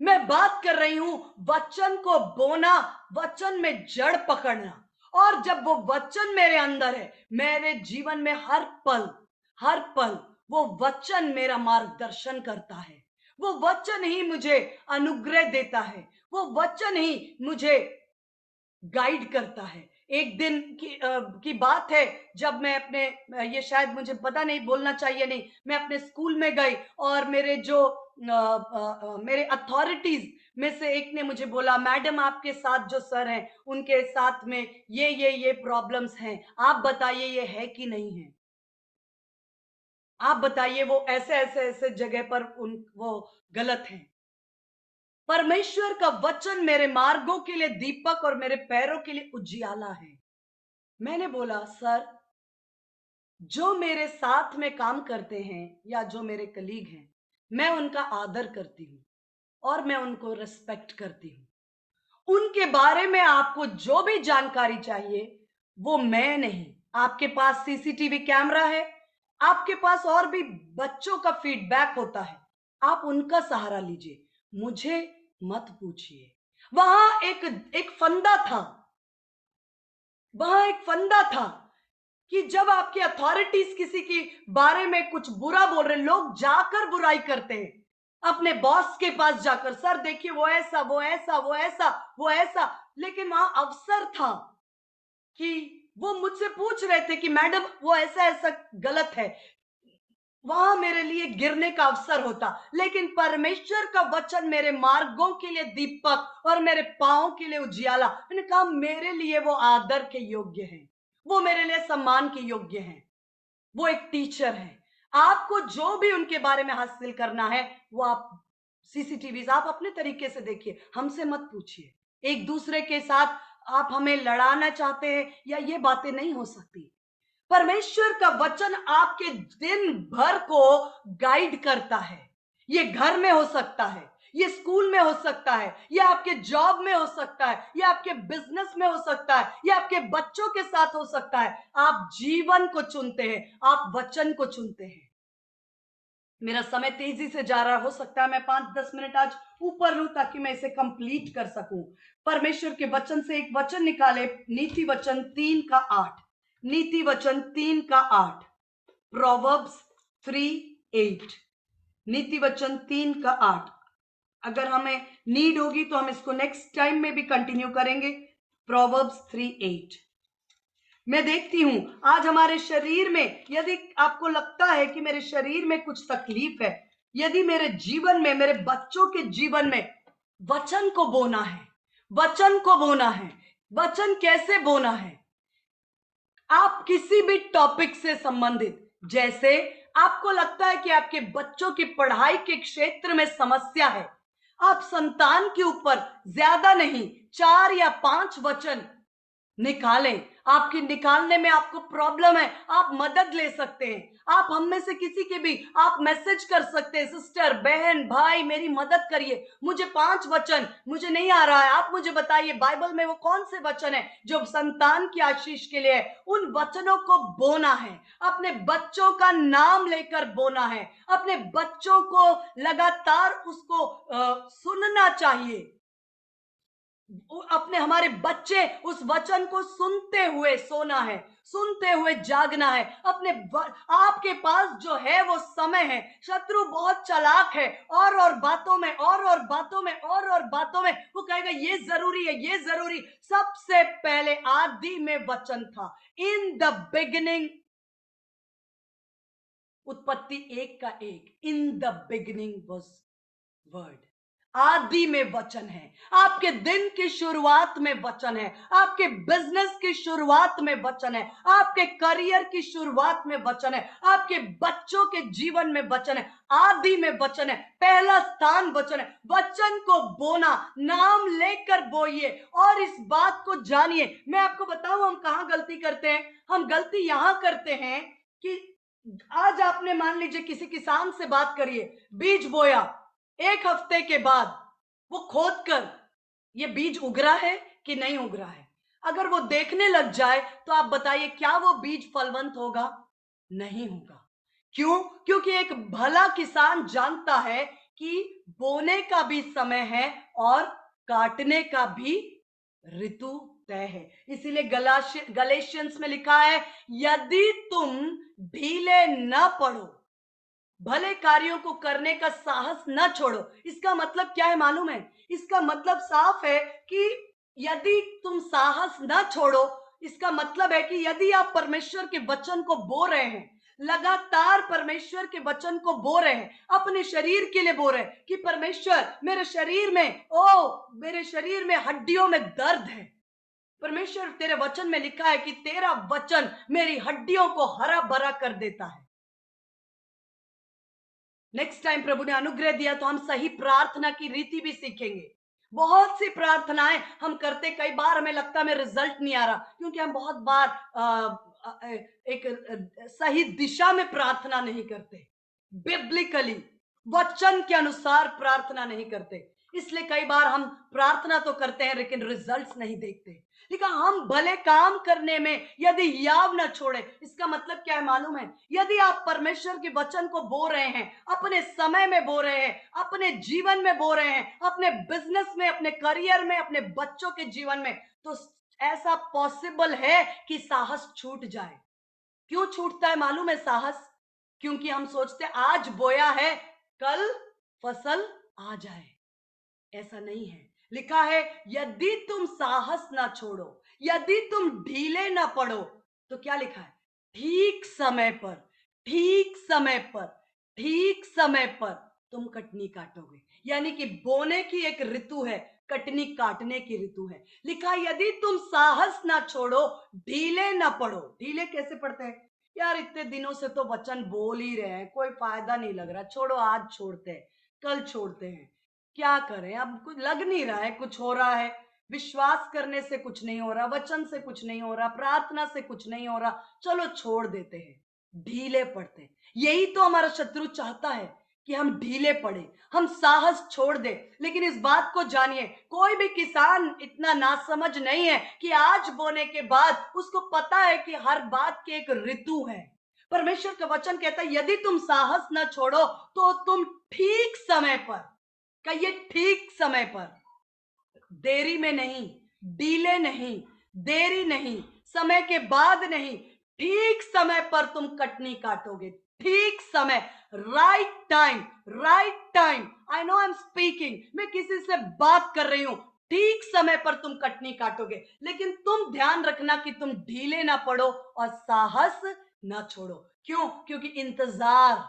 मैं बात कर रही हूं वचन को बोना, वचन में जड़ पकड़ना। और जब वो वचन मेरे अंदर है, मेरे जीवन में हर पल वो वचन मेरा मार्गदर्शन करता है। वो वचन ही मुझे अनुग्रह देता है। वो वचन ही मुझे गाइड करता है। एक दिन की बात है, जब मैं अपने, ये शायद मुझे पता नहीं बोलना चाहिए नहीं, मैं अपने स्कूल में गई और मेरे जो मेरे अथॉरिटीज में से एक ने मुझे बोला, मैडम आपके साथ जो सर हैं उनके साथ में ये प्रॉब्लम्स हैं, आप बताइए ये है कि नहीं है। आप बताइए वो ऐसे ऐसे ऐसे जगह पर वो गलत है। परमेश्वर का वचन मेरे मार्गों के लिए दीपक और मेरे पैरों के लिए उजियाला है। मैंने बोला, सर जो मेरे साथ में काम करते हैं या जो मेरे कलीग हैं, मैं उनका आदर करती हूँ और मैं उनको रिस्पेक्ट करती हूँ। उनके बारे में आपको जो भी जानकारी चाहिए वो मैं नहीं, आपके पास सीसीटीवी कैमरा है, आपके पास और भी बच्चों का फीडबैक होता है, आप उनका सहारा लीजिए, मुझे मत पूछिए। वहां एक फंदा था, वहां एक फंदा था कि जब आपकी अथॉरिटीज किसी के बारे में कुछ बुरा बोल रहे, लोग जाकर बुराई करते हैं अपने बॉस के पास जाकर, सर देखिए वो ऐसा वो ऐसा वो ऐसा वो ऐसा। लेकिन वहां अवसर था कि वो मुझसे पूछ रहे थे कि मैडम वो ऐसा ऐसा गलत है, वहां मेरे लिए गिरने का अवसर होता। लेकिन परमेश्वर का वचन मेरे मार्गों के लिए दीपक और मेरे पांव के लिए उजियाला। मैंने कहा मेरे लिए वो आदर के योग्य है, वो मेरे लिए सम्मान के योग्य है, वो एक टीचर है। आपको जो भी उनके बारे में हासिल करना है, वो आप सीसीटीवी आप अपने तरीके से देखिए, हमसे मत पूछिए। एक दूसरे के साथ आप हमें लड़ाना चाहते हैं या ये बातें नहीं हो सकती। परमेश्वर का वचन आपके दिन भर को गाइड करता है। ये घर में हो सकता है, ये स्कूल में हो सकता है, ये आपके जॉब में हो सकता है, ये आपके बिजनेस में हो सकता है, ये आपके बच्चों के साथ हो सकता है। आप जीवन को चुनते हैं, आप वचन को चुनते हैं। मेरा समय तेजी से जा रहा, हो सकता है मैं 5-10 मिनट आज ऊपर लूं ताकि मैं इसे कंप्लीट कर सकूं। परमेश्वर के वचन से एक वचन निकाले, नीति वचन 3:8। नीति वचन 3:8, प्रोवर्ब्स 3:8। नीति वचन 3:8। अगर हमें नीड होगी तो हम इसको नेक्स्ट टाइम में भी कंटिन्यू करेंगे। प्रोवर्ब्स 3:8। मैं देखती हूं आज हमारे शरीर में, यदि आपको लगता है कि मेरे शरीर में कुछ तकलीफ है, यदि मेरे जीवन में, मेरे बच्चों के जीवन में वचन को बोना है, वचन को बोना है। वचन कैसे बोना है? आप किसी भी टॉपिक से संबंधित, जैसे आपको लगता है कि आपके बच्चों की पढ़ाई के क्षेत्र में समस्या है, आप संतान के ऊपर ज्यादा नहीं 4 या 5 वचन निकालें। आपकी निकालने में आपको प्रॉब्लम है, आप मदद ले सकते हैं। आप हम में से किसी के भी आप मैसेज कर सकते हैं, सिस्टर, बहन, भाई मेरी मदद करिए, मुझे 5 वचन मुझे नहीं आ रहा है, आप मुझे बताइए बाइबल में वो कौन से वचन है जो संतान की आशीष के लिए है। उन वचनों को बोना है, अपने बच्चों का नाम लेकर बोना है, अपने बच्चों को लगातार उसको सुनना चाहिए। अपने हमारे बच्चे उस वचन को सुनते हुए सोना है, सुनते हुए जागना है। आपके पास जो है वो समय है। शत्रु बहुत चालाक है, और बातों में और बातों में और बातों में वो कहेगा ये जरूरी है, ये जरूरी। सबसे पहले आदि में वचन था, इन द बिगिनिंग। उत्पत्ति 1:1, in the beginning was word. आदि में वचन है। आपके दिन की शुरुआत में वचन है, आपके बिजनेस की शुरुआत में वचन है, आपके करियर की शुरुआत में वचन है, आपके बच्चों के जीवन में वचन है। आदि में वचन है, पहला स्थान वचन है। वचन को बोना, नाम लेकर बोइए और इस बात को जानिए। मैं आपको बताऊं हम कहां गलती करते हैं। हम गलती यहां करते हैं कि आज आपने मान लीजिए किसी किसान से बात करिए, बीज बोया, 1 हफ्ते के बाद वो खोद कर ये बीज उग रहा है कि नहीं उग रहा है, अगर वो देखने लग जाए तो आप बताइए क्या वो बीज फलवंत होगा? नहीं होगा। क्यों? क्योंकि एक भला किसान जानता है कि बोने का भी समय है और काटने का भी ऋतु तय है। इसीलिए गलेशियंस में लिखा है, यदि तुम ढीले न पड़ो, भले कार्यों को करने का साहस न छोड़ो। इसका मतलब क्या है मालूम है? इसका मतलब साफ है कि यदि तुम साहस न छोड़ो, इसका मतलब है कि यदि आप परमेश्वर के वचन को बो रहे हैं, लगातार परमेश्वर के वचन को बो रहे हैं, अपने शरीर के लिए बो रहे हैं कि परमेश्वर मेरे शरीर में, मेरे शरीर में हड्डियों में दर्द है, परमेश्वर तेरे वचन में लिखा है कि तेरा वचन मेरी हड्डियों को हरा भरा कर देता है। नेक्स्ट टाइम प्रभु ने अनुग्रह दिया तो हम सही प्रार्थना की रीति भी सीखेंगे। बहुत सी प्रार्थनाएं हम करते, कई बार हमें लगता है हमें रिजल्ट नहीं आ रहा, क्योंकि हम बहुत बार एक सही दिशा में प्रार्थना नहीं करते, बिब्लिकली वचन के अनुसार प्रार्थना नहीं करते। इसलिए कई बार हम प्रार्थना तो करते हैं लेकिन रिजल्ट्स नहीं देखते। लेकिन हम भले काम करने में यदि याव न छोड़े, इसका मतलब क्या है मालूम है? यदि आप परमेश्वर के वचन को बो रहे हैं, अपने समय में बो रहे हैं, अपने जीवन में बो रहे हैं, अपने बिजनेस में, अपने करियर में, अपने बच्चों के जीवन में, तो ऐसा पॉसिबल है कि साहस छूट जाए। क्यों छूटता है मालूम है साहस? क्योंकि हम सोचते आज बोया है, कल फसल आ जाए। ऐसा नहीं है। लिखा है यदि तुम साहस ना छोड़ो, यदि तुम ढीले ना पड़ो, तो क्या लिखा है? ठीक समय पर, ठीक समय पर, ठीक समय पर तुम कटनी काटोगे। यानी कि बोने की एक ऋतु है, कटनी काटने की ऋतु है। लिखा यदि तुम साहस ना छोड़ो, ढीले ना पड़ो। ढीले कैसे पड़ते हैं? यार इतने दिनों से तो वचन बोल ही रहे हैं, कोई फायदा नहीं लग रहा, छोड़ो, आज छोड़ते हैं, कल छोड़ते हैं, क्या करें, अब कुछ लग नहीं रहा है, कुछ हो रहा है, विश्वास करने से कुछ नहीं हो रहा, वचन से कुछ नहीं हो रहा, प्रार्थना से कुछ नहीं हो रहा, चलो छोड़ देते हैं, ढीले पड़ते। यही तो हमारा शत्रु चाहता है कि हम ढीले पड़े, हम साहस छोड़ दे। लेकिन इस बात को जानिए, कोई भी किसान इतना नासमझ नहीं है कि आज बोने के बाद उसको पता है कि हर बात की एक ऋतु है। परमेश्वर का वचन कहता है यदि तुम साहस न छोड़ो तो तुम ठीक समय पर, कहिए ठीक समय पर, देरी में नहीं, डीले नहीं, देरी नहीं, समय के बाद नहीं, ठीक समय पर तुम कटनी काटोगे। ठीक समय, right time, right time. I know I am speaking, मैं किसी से बात कर रही हूं। ठीक समय पर तुम कटनी काटोगे, लेकिन तुम ध्यान रखना कि तुम ढीले ना पड़ो और साहस ना छोड़ो। क्यों? क्योंकि इंतजार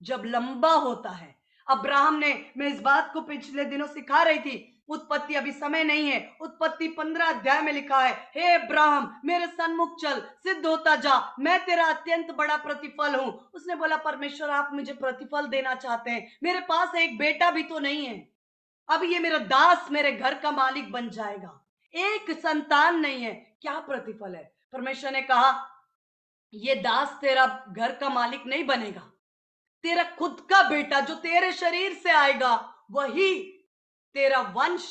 जब लंबा होता है, अब्राहम ने, मैं इस बात को पिछले दिनों सिखा रही थी, उत्पत्ति, अभी समय नहीं है, उत्पत्ति 15 अध्याय में लिखा है, हे अब्राहम मेरे सन्मुख चल, सिद्ध होता जा, मैं तेरा अत्यंत बड़ा प्रतिफल हूं। उसने बोला परमेश्वर आप मुझे प्रतिफल देना चाहते हैं, मेरे पास एक बेटा भी तो नहीं है, अब ये मेरा दास मेरे घर का मालिक बन जाएगा, एक संतान नहीं है, क्या प्रतिफल है? परमेश्वर ने कहा ये दास तेरा घर का मालिक नहीं बनेगा, तेरा खुद का बेटा जो तेरे शरीर से आएगा वही तेरा वंश,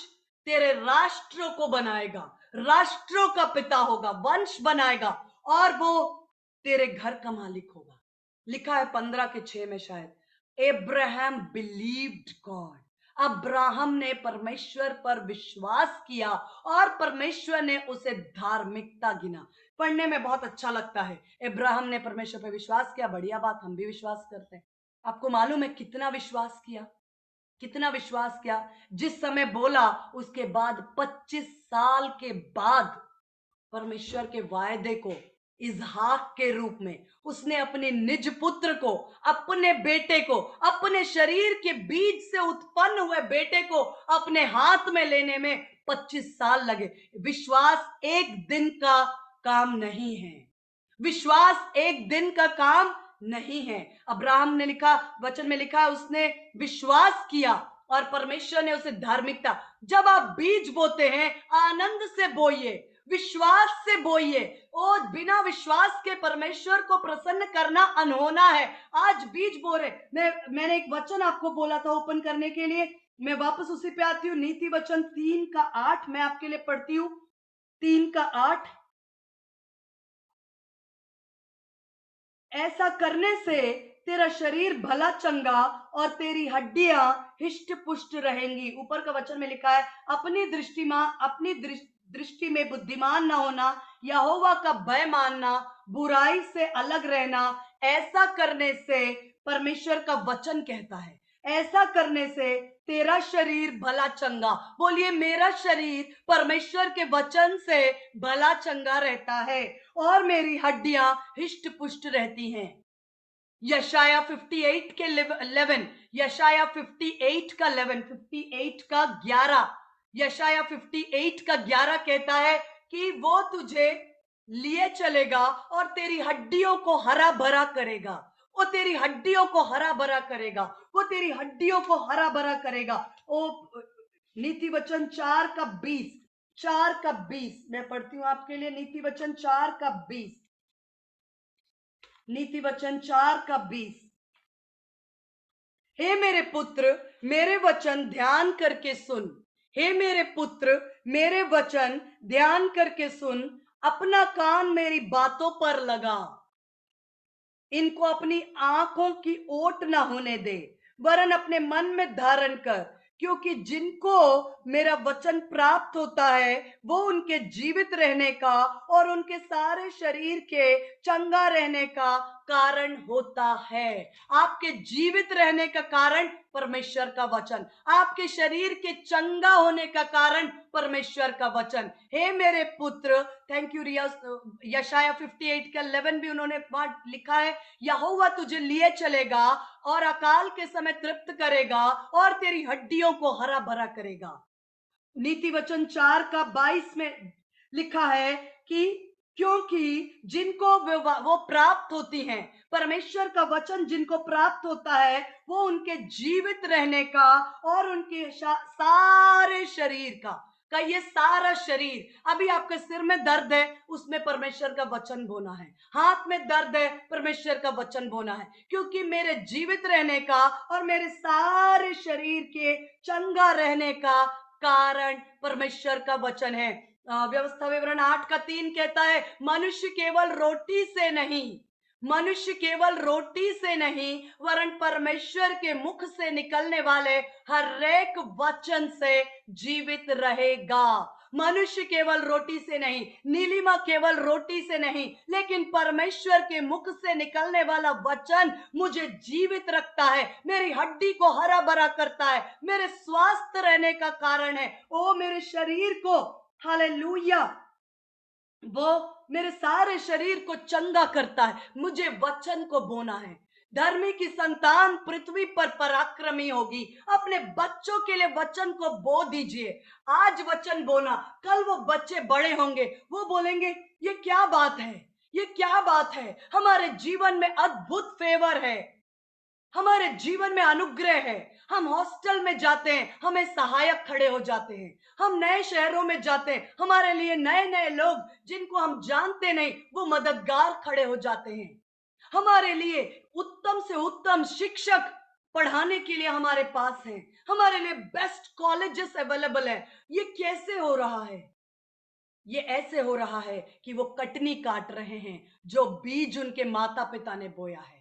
तेरे राष्ट्रों को बनाएगा, राष्ट्रों का पिता होगा, वंश बनाएगा, और वो तेरे घर का मालिक होगा। लिखा है 15 के 6 में शायद, एब्राहम बिलीव्ड गॉड, अब्राहम ने परमेश्वर पर विश्वास किया और परमेश्वर ने उसे धार्मिकता गिना। पढ़ने में बहुत अच्छा लगता है, अब्राहम ने परमेश्वर पर विश्वास किया, बढ़िया बात, हम भी विश्वास करते हैं। आपको मालूम है कितना विश्वास किया? कितना विश्वास किया? जिस समय बोला उसके बाद 25 साल के बाद परमेश्वर के वायदे को इसहाक के रूप में, उसने अपने निज पुत्र को, अपने बेटे को, अपने शरीर के बीज से उत्पन्न हुए बेटे को अपने हाथ में लेने में 25 साल लगे। विश्वास एक दिन का काम नहीं है, विश्वास एक दिन का काम नहीं है। अब्राहम ने लिखा, वचन में लिखा है, उसने विश्वास किया और परमेश्वर ने उसे धार्मिकता। जब आप बीज बोते हैं आनंद से बोइए, विश्वास से बोइए, और बिना विश्वास के परमेश्वर को प्रसन्न करना अनहोना है। आज बीज बो रहे, मैंने एक वचन आपको बोला था ओपन करने के लिए, मैं वापस उसी पे आती हूँ। नीति वचन 3:8 मैं आपके लिए पढ़ती हूँ, 3:8। ऐसा करने से तेरा शरीर भला चंगा और तेरी हड्डियां हिष्ट पुष्ट रहेंगी। ऊपर का वचन में लिखा है, अपनी दृष्टि में बुद्धिमान ना होना, यहोवा का भय मानना, बुराई से अलग रहना। ऐसा करने से, परमेश्वर का वचन कहता है, ऐसा करने से तेरा शरीर भला चंगा, बोलिए मेरा शरीर परमेश्वर के वचन से भला चंगा रहता है और मेरी हड्डियां हिष्ट पुष्ट रहती हैं। यशाया 58 के 11, यशाया 58 का 11, 58 का 11, यशाया 58 का 11 कहता है कि वो तुझे लिए चलेगा और तेरी हड्डियों को हरा भरा करेगा, वो तेरी हड्डियों को हरा भरा करेगा, वो तेरी हड्डियों को हरा भरा करेगा। ओ नीति वचन 4:20, 4:20 मैं पढ़ती हूं आपके लिए, नीति वचन 4:20, नीति वचन 4:20। हे मेरे पुत्र मेरे वचन ध्यान करके सुन, हे मेरे पुत्र मेरे वचन ध्यान करके सुन, अपना कान मेरी बातों पर लगा, इनको अपनी आंखों की ओट ना होने दे, वरन अपने मन में धारण कर, क्योंकि जिनको मेरा वचन प्राप्त होता है वो उनके जीवित रहने का और उनके सारे शरीर के चंगा रहने का कारण होता है। आपके जीवित रहने का कारण परमेश्वर का वचन, आपके शरीर के चंगा होने का कारण परमेश्वर का वचन। हे मेरे पुत्र, थैंक यू रिया, यशाया 58 का 11 भी उन्होंने वहां लिखा है, यहोवा तुझे लिए चलेगा और अकाल के समय तृप्त करेगा और तेरी हड्डियों को हरा भरा करेगा। नीति वचन 4 का 22 में लिखा है कि क्योंकि जिनको वो प्राप्त होती हैं, परमेश्वर का वचन जिनको प्राप्त होता है वो उनके जीवित रहने का और उनके सारे शरीर का ये सारा शरीर, अभी आपके सिर में दर्द है उसमें परमेश्वर का वचन बोना है, हाथ में दर्द है परमेश्वर का वचन बोना है, क्योंकि मेरे जीवित रहने का और मेरे सारे शरीर के चंगा रहने का कारण परमेश्वर का वचन है। व्यवस्था विवरण 8 का 3 कहता है, मनुष्य केवल रोटी से नहीं, मनुष्य केवल रोटी से नहीं वरन परमेश्वर के मुख से निकलने वाले हर एक वचन से जीवित रहेगा। मनुष्य केवल रोटी से नहीं, नीलिमा केवल रोटी से नहीं, लेकिन परमेश्वर के मुख से निकलने वाला वचन मुझे जीवित रखता है, मेरी हड्डी को हरा भरा करता है, मेरे स्वस्थ रहने का कारण है। ओ मेरे शरीर को, हालेलुया, वो मेरे सारे शरीर को चंगा करता है। मुझे वचन को बोना है। धर्मी की संतान पृथ्वी पर पराक्रमी होगी। अपने बच्चों के लिए वचन को बो दीजिए। आज वचन बोना, कल वो बच्चे बड़े होंगे, वो बोलेंगे ये क्या बात है, ये क्या बात है। हमारे जीवन में अद्भुत फेवर है, हमारे जीवन में अनुग्रह है। हम हॉस्टल में जाते हैं, हमें सहायक खड़े हो जाते हैं। हम नए शहरों में जाते हैं, हमारे लिए नए नए लोग जिनको हम जानते नहीं वो मददगार खड़े हो जाते हैं। हमारे लिए उत्तम से उत्तम शिक्षक पढ़ाने के लिए हमारे पास हैं। हमारे लिए बेस्ट कॉलेजेस अवेलेबल है। ये कैसे हो रहा है? ये ऐसे हो रहा है कि वो कटनी काट रहे हैं जो बीज उनके माता पिता ने बोया है।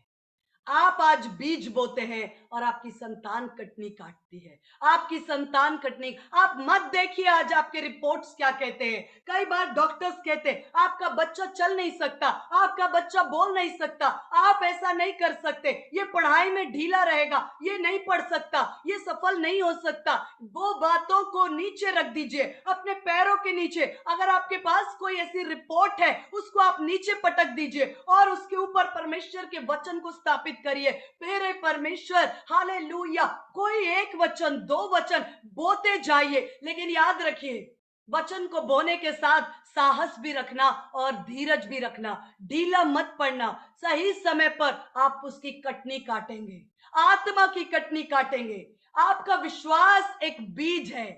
आप आज बीज बोते हैं और आपकी संतान कटनी काटती है। आपकी संतान कटनी, आप मत देखिए आज आपके रिपोर्ट्स क्या कहते हैं। कई बार डॉक्टर्स कहते हैं आपका बच्चा चल नहीं सकता, आपका बच्चा बोल नहीं सकता, आप ऐसा नहीं कर सकते, ये पढ़ाई में ढीला रहेगा, ये नहीं पढ़ सकता, ये सफल नहीं हो सकता। वो बातों को नीचे रख दीजिए, अपने पैरों के नीचे। अगर आपके पास कोई ऐसी रिपोर्ट है उसको आप नीचे पटक दीजिए और उसके ऊपर परमेश्वर के वचन को स्थापित करिए। मेरे परमेश्वर, हालेलुया, कोई एक वचन, दो वचन बोते जाइए, लेकिन याद रखिए वचन को बोने के साथ साहस भी रखना और धीरज भी रखना। ढीला मत पड़ना, सही समय पर आप उसकी कटनी काटेंगे, आत्मा की कटनी काटेंगे। आपका विश्वास एक बीज है।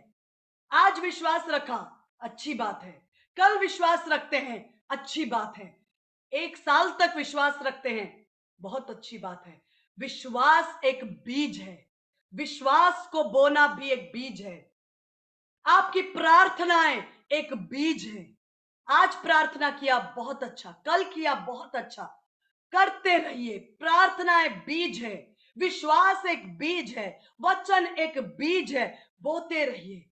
आज विश्वास रखा, अच्छी बात है। कल विश्वास रखते हैं, अच्छी बात है। 1 साल तक विश्वास रखते हैं, बहुत अच्छी बात है। विश्वास एक बीज है, विश्वास को बोना भी एक बीज है। आपकी प्रार्थनाएं एक बीज है। आज प्रार्थना किया, बहुत अच्छा, कल किया, बहुत अच्छा, करते रहिए। प्रार्थनाएं बीज है, विश्वास एक बीज है, वचन एक बीज है। बोते रहिए,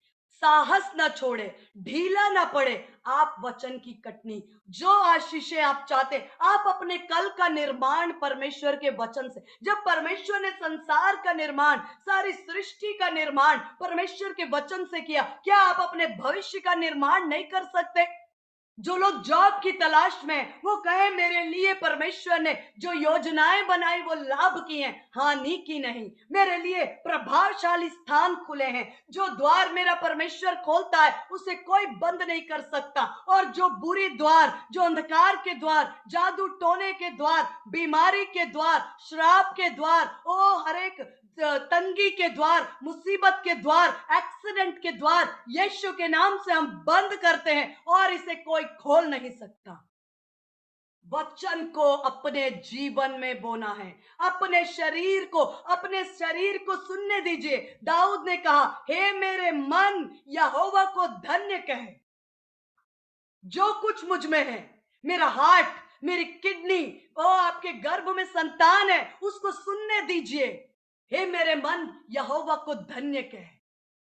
साहस ना छोड़े, ढीला ना पड़े। आप वचन की कटनी, जो आशीषें आप चाहते, आप अपने कल का निर्माण परमेश्वर के वचन से, जब परमेश्वर ने संसार का निर्माण, सारी सृष्टि का निर्माण परमेश्वर के वचन से किया, क्या आप अपने भविष्य का निर्माण नहीं कर सकते? जो लोग जॉब की तलाश में, वो कहे मेरे लिए परमेश्वर ने जो योजनाएं बनाई वो लाभ की हैं, हानि की नहीं। मेरे लिए प्रभावशाली स्थान खुले हैं। जो द्वार मेरा परमेश्वर खोलता है उसे कोई बंद नहीं कर सकता। और जो बुरी द्वार, जो अंधकार के द्वार, जादू टोने के द्वार, बीमारी के द्वार, श्राप के द्वार, ओ हर एक तंगी के द्वार, मुसीबत के द्वार, एक्सीडेंट के द्वार, यीशु के नाम से हम बंद करते हैं और इसे कोई खोल नहीं सकता। वचन को अपने जीवन में बोना है, अपने शरीर को सुनने दीजिए। दाऊद ने कहा, हे मेरे मन यहोवा को धन्य कहे। जो कुछ मुझ में है, मेरा हार्ट, मेरी किडनी, ओ आपके गर्भ में संतान है, उसको सुनने दीजिए। हे मेरे मन यहोवा को धन्य कहे।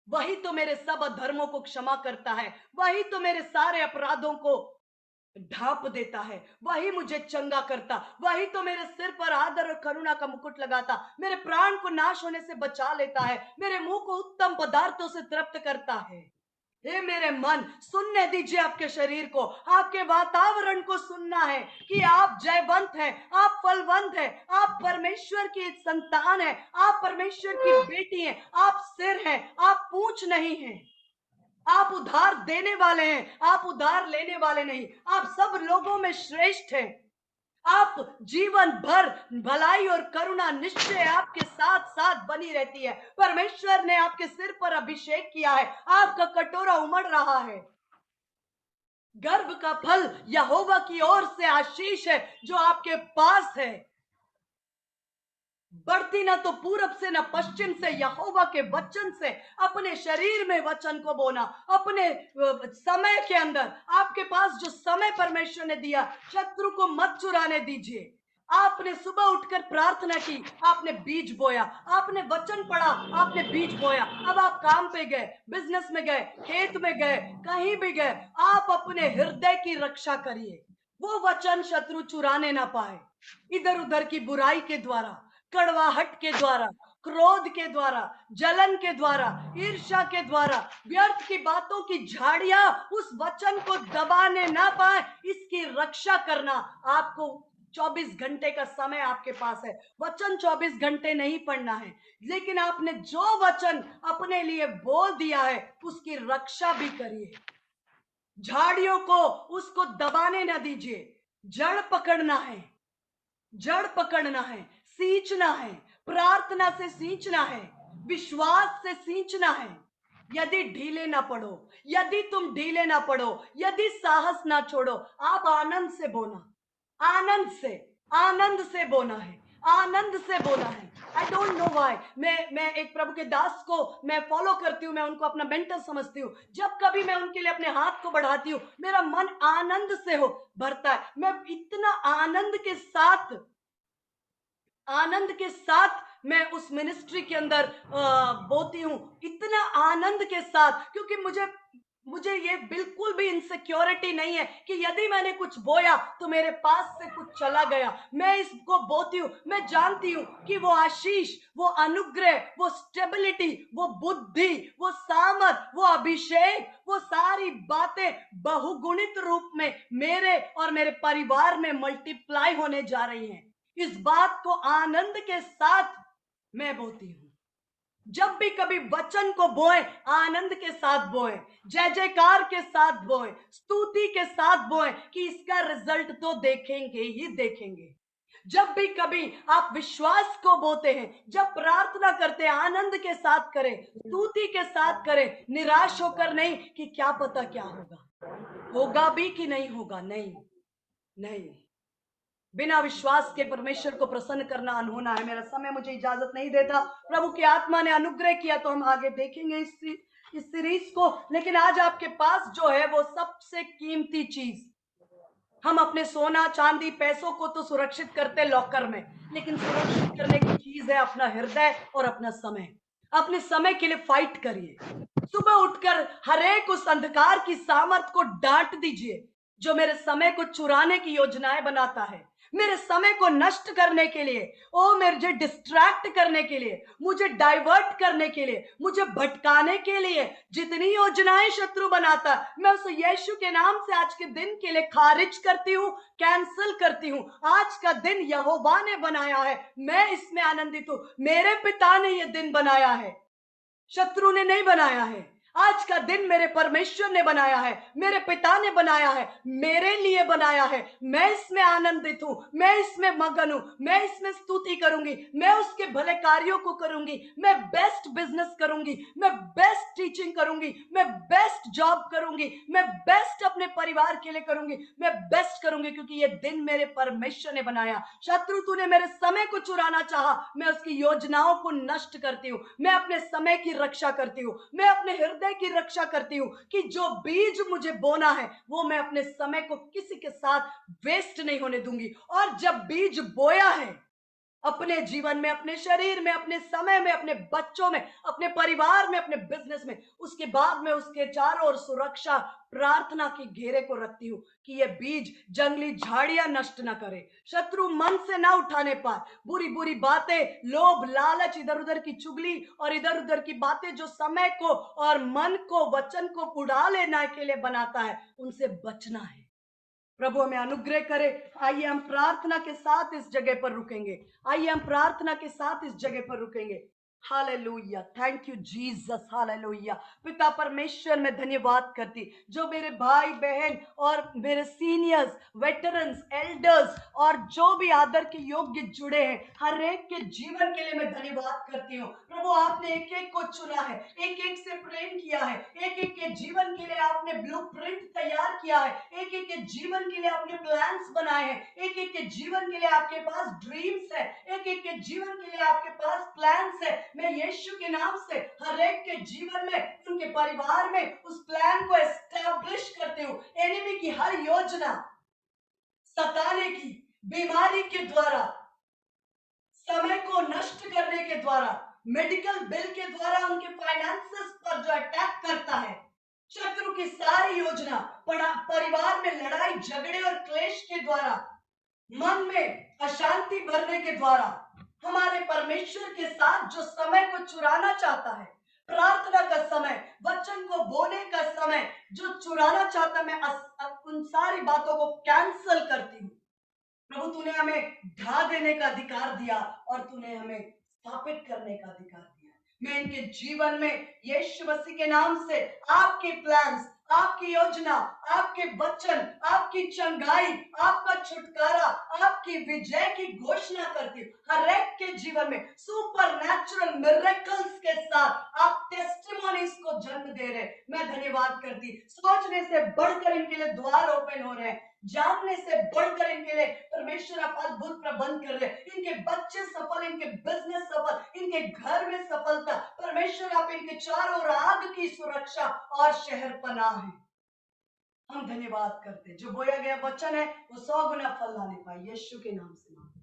वही तो मेरे सब अधर्मों को क्षमा करता है, वही तो मेरे सारे अपराधों को ढांप देता है, वही मुझे चंगा करता, वही तो मेरे सिर पर आदर और करुणा का मुकुट लगाता, मेरे प्राण को नाश होने से बचा लेता है, मेरे मुंह को उत्तम पदार्थों से तृप्त करता है। हे मेरे मन, सुनने दीजिए आपके शरीर को, आपके वातावरण को सुनना है कि आप जयवंत हैं, आप फलवंत हैं, आप परमेश्वर की संतान हैं, आप परमेश्वर की बेटी हैं, आप सिर हैं, आप पूंछ नहीं हैं। आप उधार देने वाले हैं, आप उधार लेने वाले नहीं। आप सब लोगों में श्रेष्ठ हैं। आप जीवन भर भलाई और करुणा निश्चय आपके साथ साथ बनी रहती है। परमेश्वर ने आपके सिर पर अभिषेक किया है, आपका कटोरा उमड़ रहा है। गर्भ का फल यहोवा की ओर से आशीष है जो आपके पास है। बढ़ती ना तो पूरब से ना पश्चिम से, यहोवा के वचन से अपने शरीर में वचन को बोना, अपने समय के अंदर आपके पास जो समय परमेश्वर ने दिया, शत्रु को मत चुराने दीजिए। आपने सुबह उठकर प्रार्थना की, आपने बीज बोया, आपने वचन पढ़ा, आपने बीज बोया। अब आप काम पे गए, बिजनेस में गए, खेत में गए, कहीं भी गए, आप अपने हृदय की रक्षा करिए। वो वचन शत्रु चुराने ना पाए, इधर उधर की बुराई के द्वारा, कड़वाहट के द्वारा, क्रोध के द्वारा, जलन के द्वारा, ईर्ष्या के द्वारा, व्यर्थ की बातों की झाड़ियां उस वचन को दबाने ना पाए, इसकी रक्षा करना। आपको 24 घंटे का समय आपके पास है। वचन 24 घंटे नहीं पढ़ना है, लेकिन आपने जो वचन अपने लिए बोल दिया है उसकी रक्षा भी करिए। झाड़ियों को उसको दबाने ना दीजिए। जड़ पकड़ना है, जड़ पकड़ना है, सींचना है, प्रार्थना से सींचना है, विश्वास से सींचना है। यदि ढीले ना पड़ो, यदि तुम ढीले ना पड़ो, यदि साहस ना छोड़ो, आप आनंद से बोना, आनंद से, आनंद से बोना है, आनंद से बोना है। आई डोंट नो व्हाई, मैं एक प्रभु के दास को मैं फॉलो करती हूँ, मैं उनको अपना मेंटर समझती हूँ। जब कभी मैं उनके लिए अपने हाथ को बढ़ाती हूँ, मेरा मन आनंद से हो भरता है। मैं इतना आनंद के साथ मैं उस मिनिस्ट्री के अंदर बोती हूँ, इतना आनंद के साथ, क्योंकि मुझे मुझे ये बिल्कुल भी इनसिक्योरिटी नहीं है कि यदि मैंने कुछ बोया तो मेरे पास से कुछ चला गया। मैं इसको बोती हूँ, मैं जानती हूँ कि वो आशीष, वो अनुग्रह, वो स्टेबिलिटी, वो बुद्धि, वो सामर्थ, वो अभिषेक, वो सारी बातें बहुगुणित रूप में मेरे और मेरे परिवार में मल्टीप्लाई होने जा रही हैं। इस बात को आनंद के साथ मैं बोती हूँ। जब भी कभी वचन को बोए, आनंद के साथ बोए, जय जयकार के साथ बोए, स्तुति के साथ बोए कि इसका रिजल्ट तो देखेंगे ही देखेंगे। जब भी कभी आप विश्वास को बोते हैं, जब प्रार्थना करते हैं, आनंद के साथ करें, स्तुति के साथ करें, निराश होकर नहीं कि क्या पता क्या होगा, होगा भी कि नहीं होगा। नहीं, नहीं, बिना विश्वास के परमेश्वर को प्रसन्न करना अनहोना है। मेरा समय मुझे इजाजत नहीं देता। प्रभु की आत्मा ने अनुग्रह किया तो हम आगे देखेंगे इस सीरीज को, लेकिन आज आपके पास जो है वो सबसे कीमती चीज, हम अपने सोना चांदी पैसों को तो सुरक्षित करते लॉकर में, लेकिन सुरक्षित करने की चीज है अपना हृदय और अपना समय। अपने समय के लिए फाइट करिए। सुबह उठकर हरेक उस अंधकार की सामर्थ को डांट दीजिए जो मेरे समय को चुराने की योजनाएं बनाता है, मेरे समय को नष्ट करने के लिए, मुझे डिस्ट्रैक्ट करने के लिए, मुझे डाइवर्ट करने के लिए, मुझे भटकाने के लिए जितनी योजनाएं शत्रु बनाता, मैं उस यीशु के नाम से आज के दिन के लिए खारिज करती हूँ, कैंसिल करती हूँ। आज का दिन यहोवा ने बनाया है, मैं इसमें आनंदित हूँ। मेरे पिता ने यह दिन बनाया है, शत्रु ने नहीं बनाया है। आज का दिन मेरे परमेश्वर ने बनाया है, मेरे पिता ने बनाया है, मेरे लिए बनाया है। मैं इसमें आनंदित हूं, मैं इसमें मगन हूं, मैं इसमें स्तुति करूंगी, मैं उसके भले कार्यों को करूंगी, मैं बेस्ट बिजनेस करूंगी, मैं बेस्ट टीचिंग करूंगी, मैं बेस्ट जॉब करूंगी, मैं बेस्ट अपने परिवार के लिए करूंगी, मैं बेस्ट करूंगी, क्योंकि यह दिन मेरे परमेश्वर ने बनाया। शत्रु तूने मेरे समय को चुराना चाहा, मैं उसकी योजनाओं को नष्ट करती हूं, मैं अपने समय की रक्षा करती हूँ, मैं अपने हृदय की रक्षा करती हूँ कि जो बीज मुझे बोना है वो मैं अपने समय को किसी के साथ वेस्ट नहीं होने दूंगी। और जब बीज बोया है अपने जीवन में, अपने शरीर में, अपने समय में, अपने बच्चों में, अपने परिवार में, अपने बिजनेस में। उसके बाद मैं उसके चारों ओर सुरक्षा प्रार्थना के घेरे को रखती हूँ कि ये बीज जंगली झाड़ियां नष्ट ना करे, शत्रु मन से ना उठाने पाए, बुरी बुरी बातें, लोभ, लालच, इधर उधर की चुगली और इधर उधर की बातें जो समय को और मन को, वचन को उड़ा लेने के लिए बनाता है, उनसे बचना है। प्रभु हमें अनुग्रह करे। आइए हम प्रार्थना के साथ इस जगह पर रुकेंगे। आइए हम प्रार्थना के साथ इस जगह पर रुकेंगे। Hallelujah, thank you Jesus, hallelujah. पिता परमेश्वर मैं धन्यवाद करती जो मेरे भाई बहन और मेरे सीनियर्स, वेटरन्स, एल्डर्स और जो भी आदर के योग्य जुड़े हैं, हर एक के जीवन के लिए मैं धन्यवाद करती हूँ। प्रभु आपने एक एक को चुना है, एक एक से प्रेम किया है, एक एक के जीवन के लिए आपने ब्लूप्रिंट तैयार किया है, एक एक के जीवन के लिए आपने प्लान्स बनाए हैं, एक एक के जीवन के लिए आपके पास ड्रीम्स है, एक एक के जीवन के लिए आपके पास प्लान्स है। मैं यीशु के नाम से हर एक के जीवन में, उनके परिवार में उस प्लान को एस्टैब्लिश करते हूँ। एनिमी की हर योजना सताने की, बीमारी के द्वारा, समय को नष्ट करने के द्वारा, मेडिकल बिल के द्वारा उनके फाइनेंसेस पर जो अटैक करता है, शत्रु की सारी योजना, परिवार में लड़ाई झगड़े और क्लेश के द्वारा, मन में अशांति भरने के द्वारा, हमारे परमेश्वर के साथ जो समय को चुराना चाहता है, प्रार्थना का समय, वचन को बोलने का समय जो चुराना चाहता है, मैं उन सारी बातों को कैंसल करती हूँ। प्रभु तूने हमें ढा देने का अधिकार दिया और तूने हमें स्थापित करने का अधिकार दिया। मैं इनके जीवन में यीशु मसीह के नाम से आपके प्लान्स, आपकी योजना, आपके वचन, आपकी चंगाई, आपका छुटकारा, आपकी विजय की घोषणा करती हूँ। हर एक के जीवन में सुपर नेचुरल मिरेकल्स के साथ आप टेस्टिमोनीज को जन्म दे रहे। मैं धन्यवाद करती, सोचने से बढ़कर इनके लिए द्वार ओपन हो रहे हैं, जानने से बढ़कर इनके लिए परमेश्वर आप अद्भुत प्रबंध कर रहे हैं। इनके बच्चे सफल, इनके बिजनेस सफल, इनके घर में सफलता। परमेश्वर आप इनके चारों ओर आग की सुरक्षा और शहर पनाह है। हम धन्यवाद करते, जो बोया गया वचन है वो 100 गुना फल लाने पाए। यीशु के नाम से।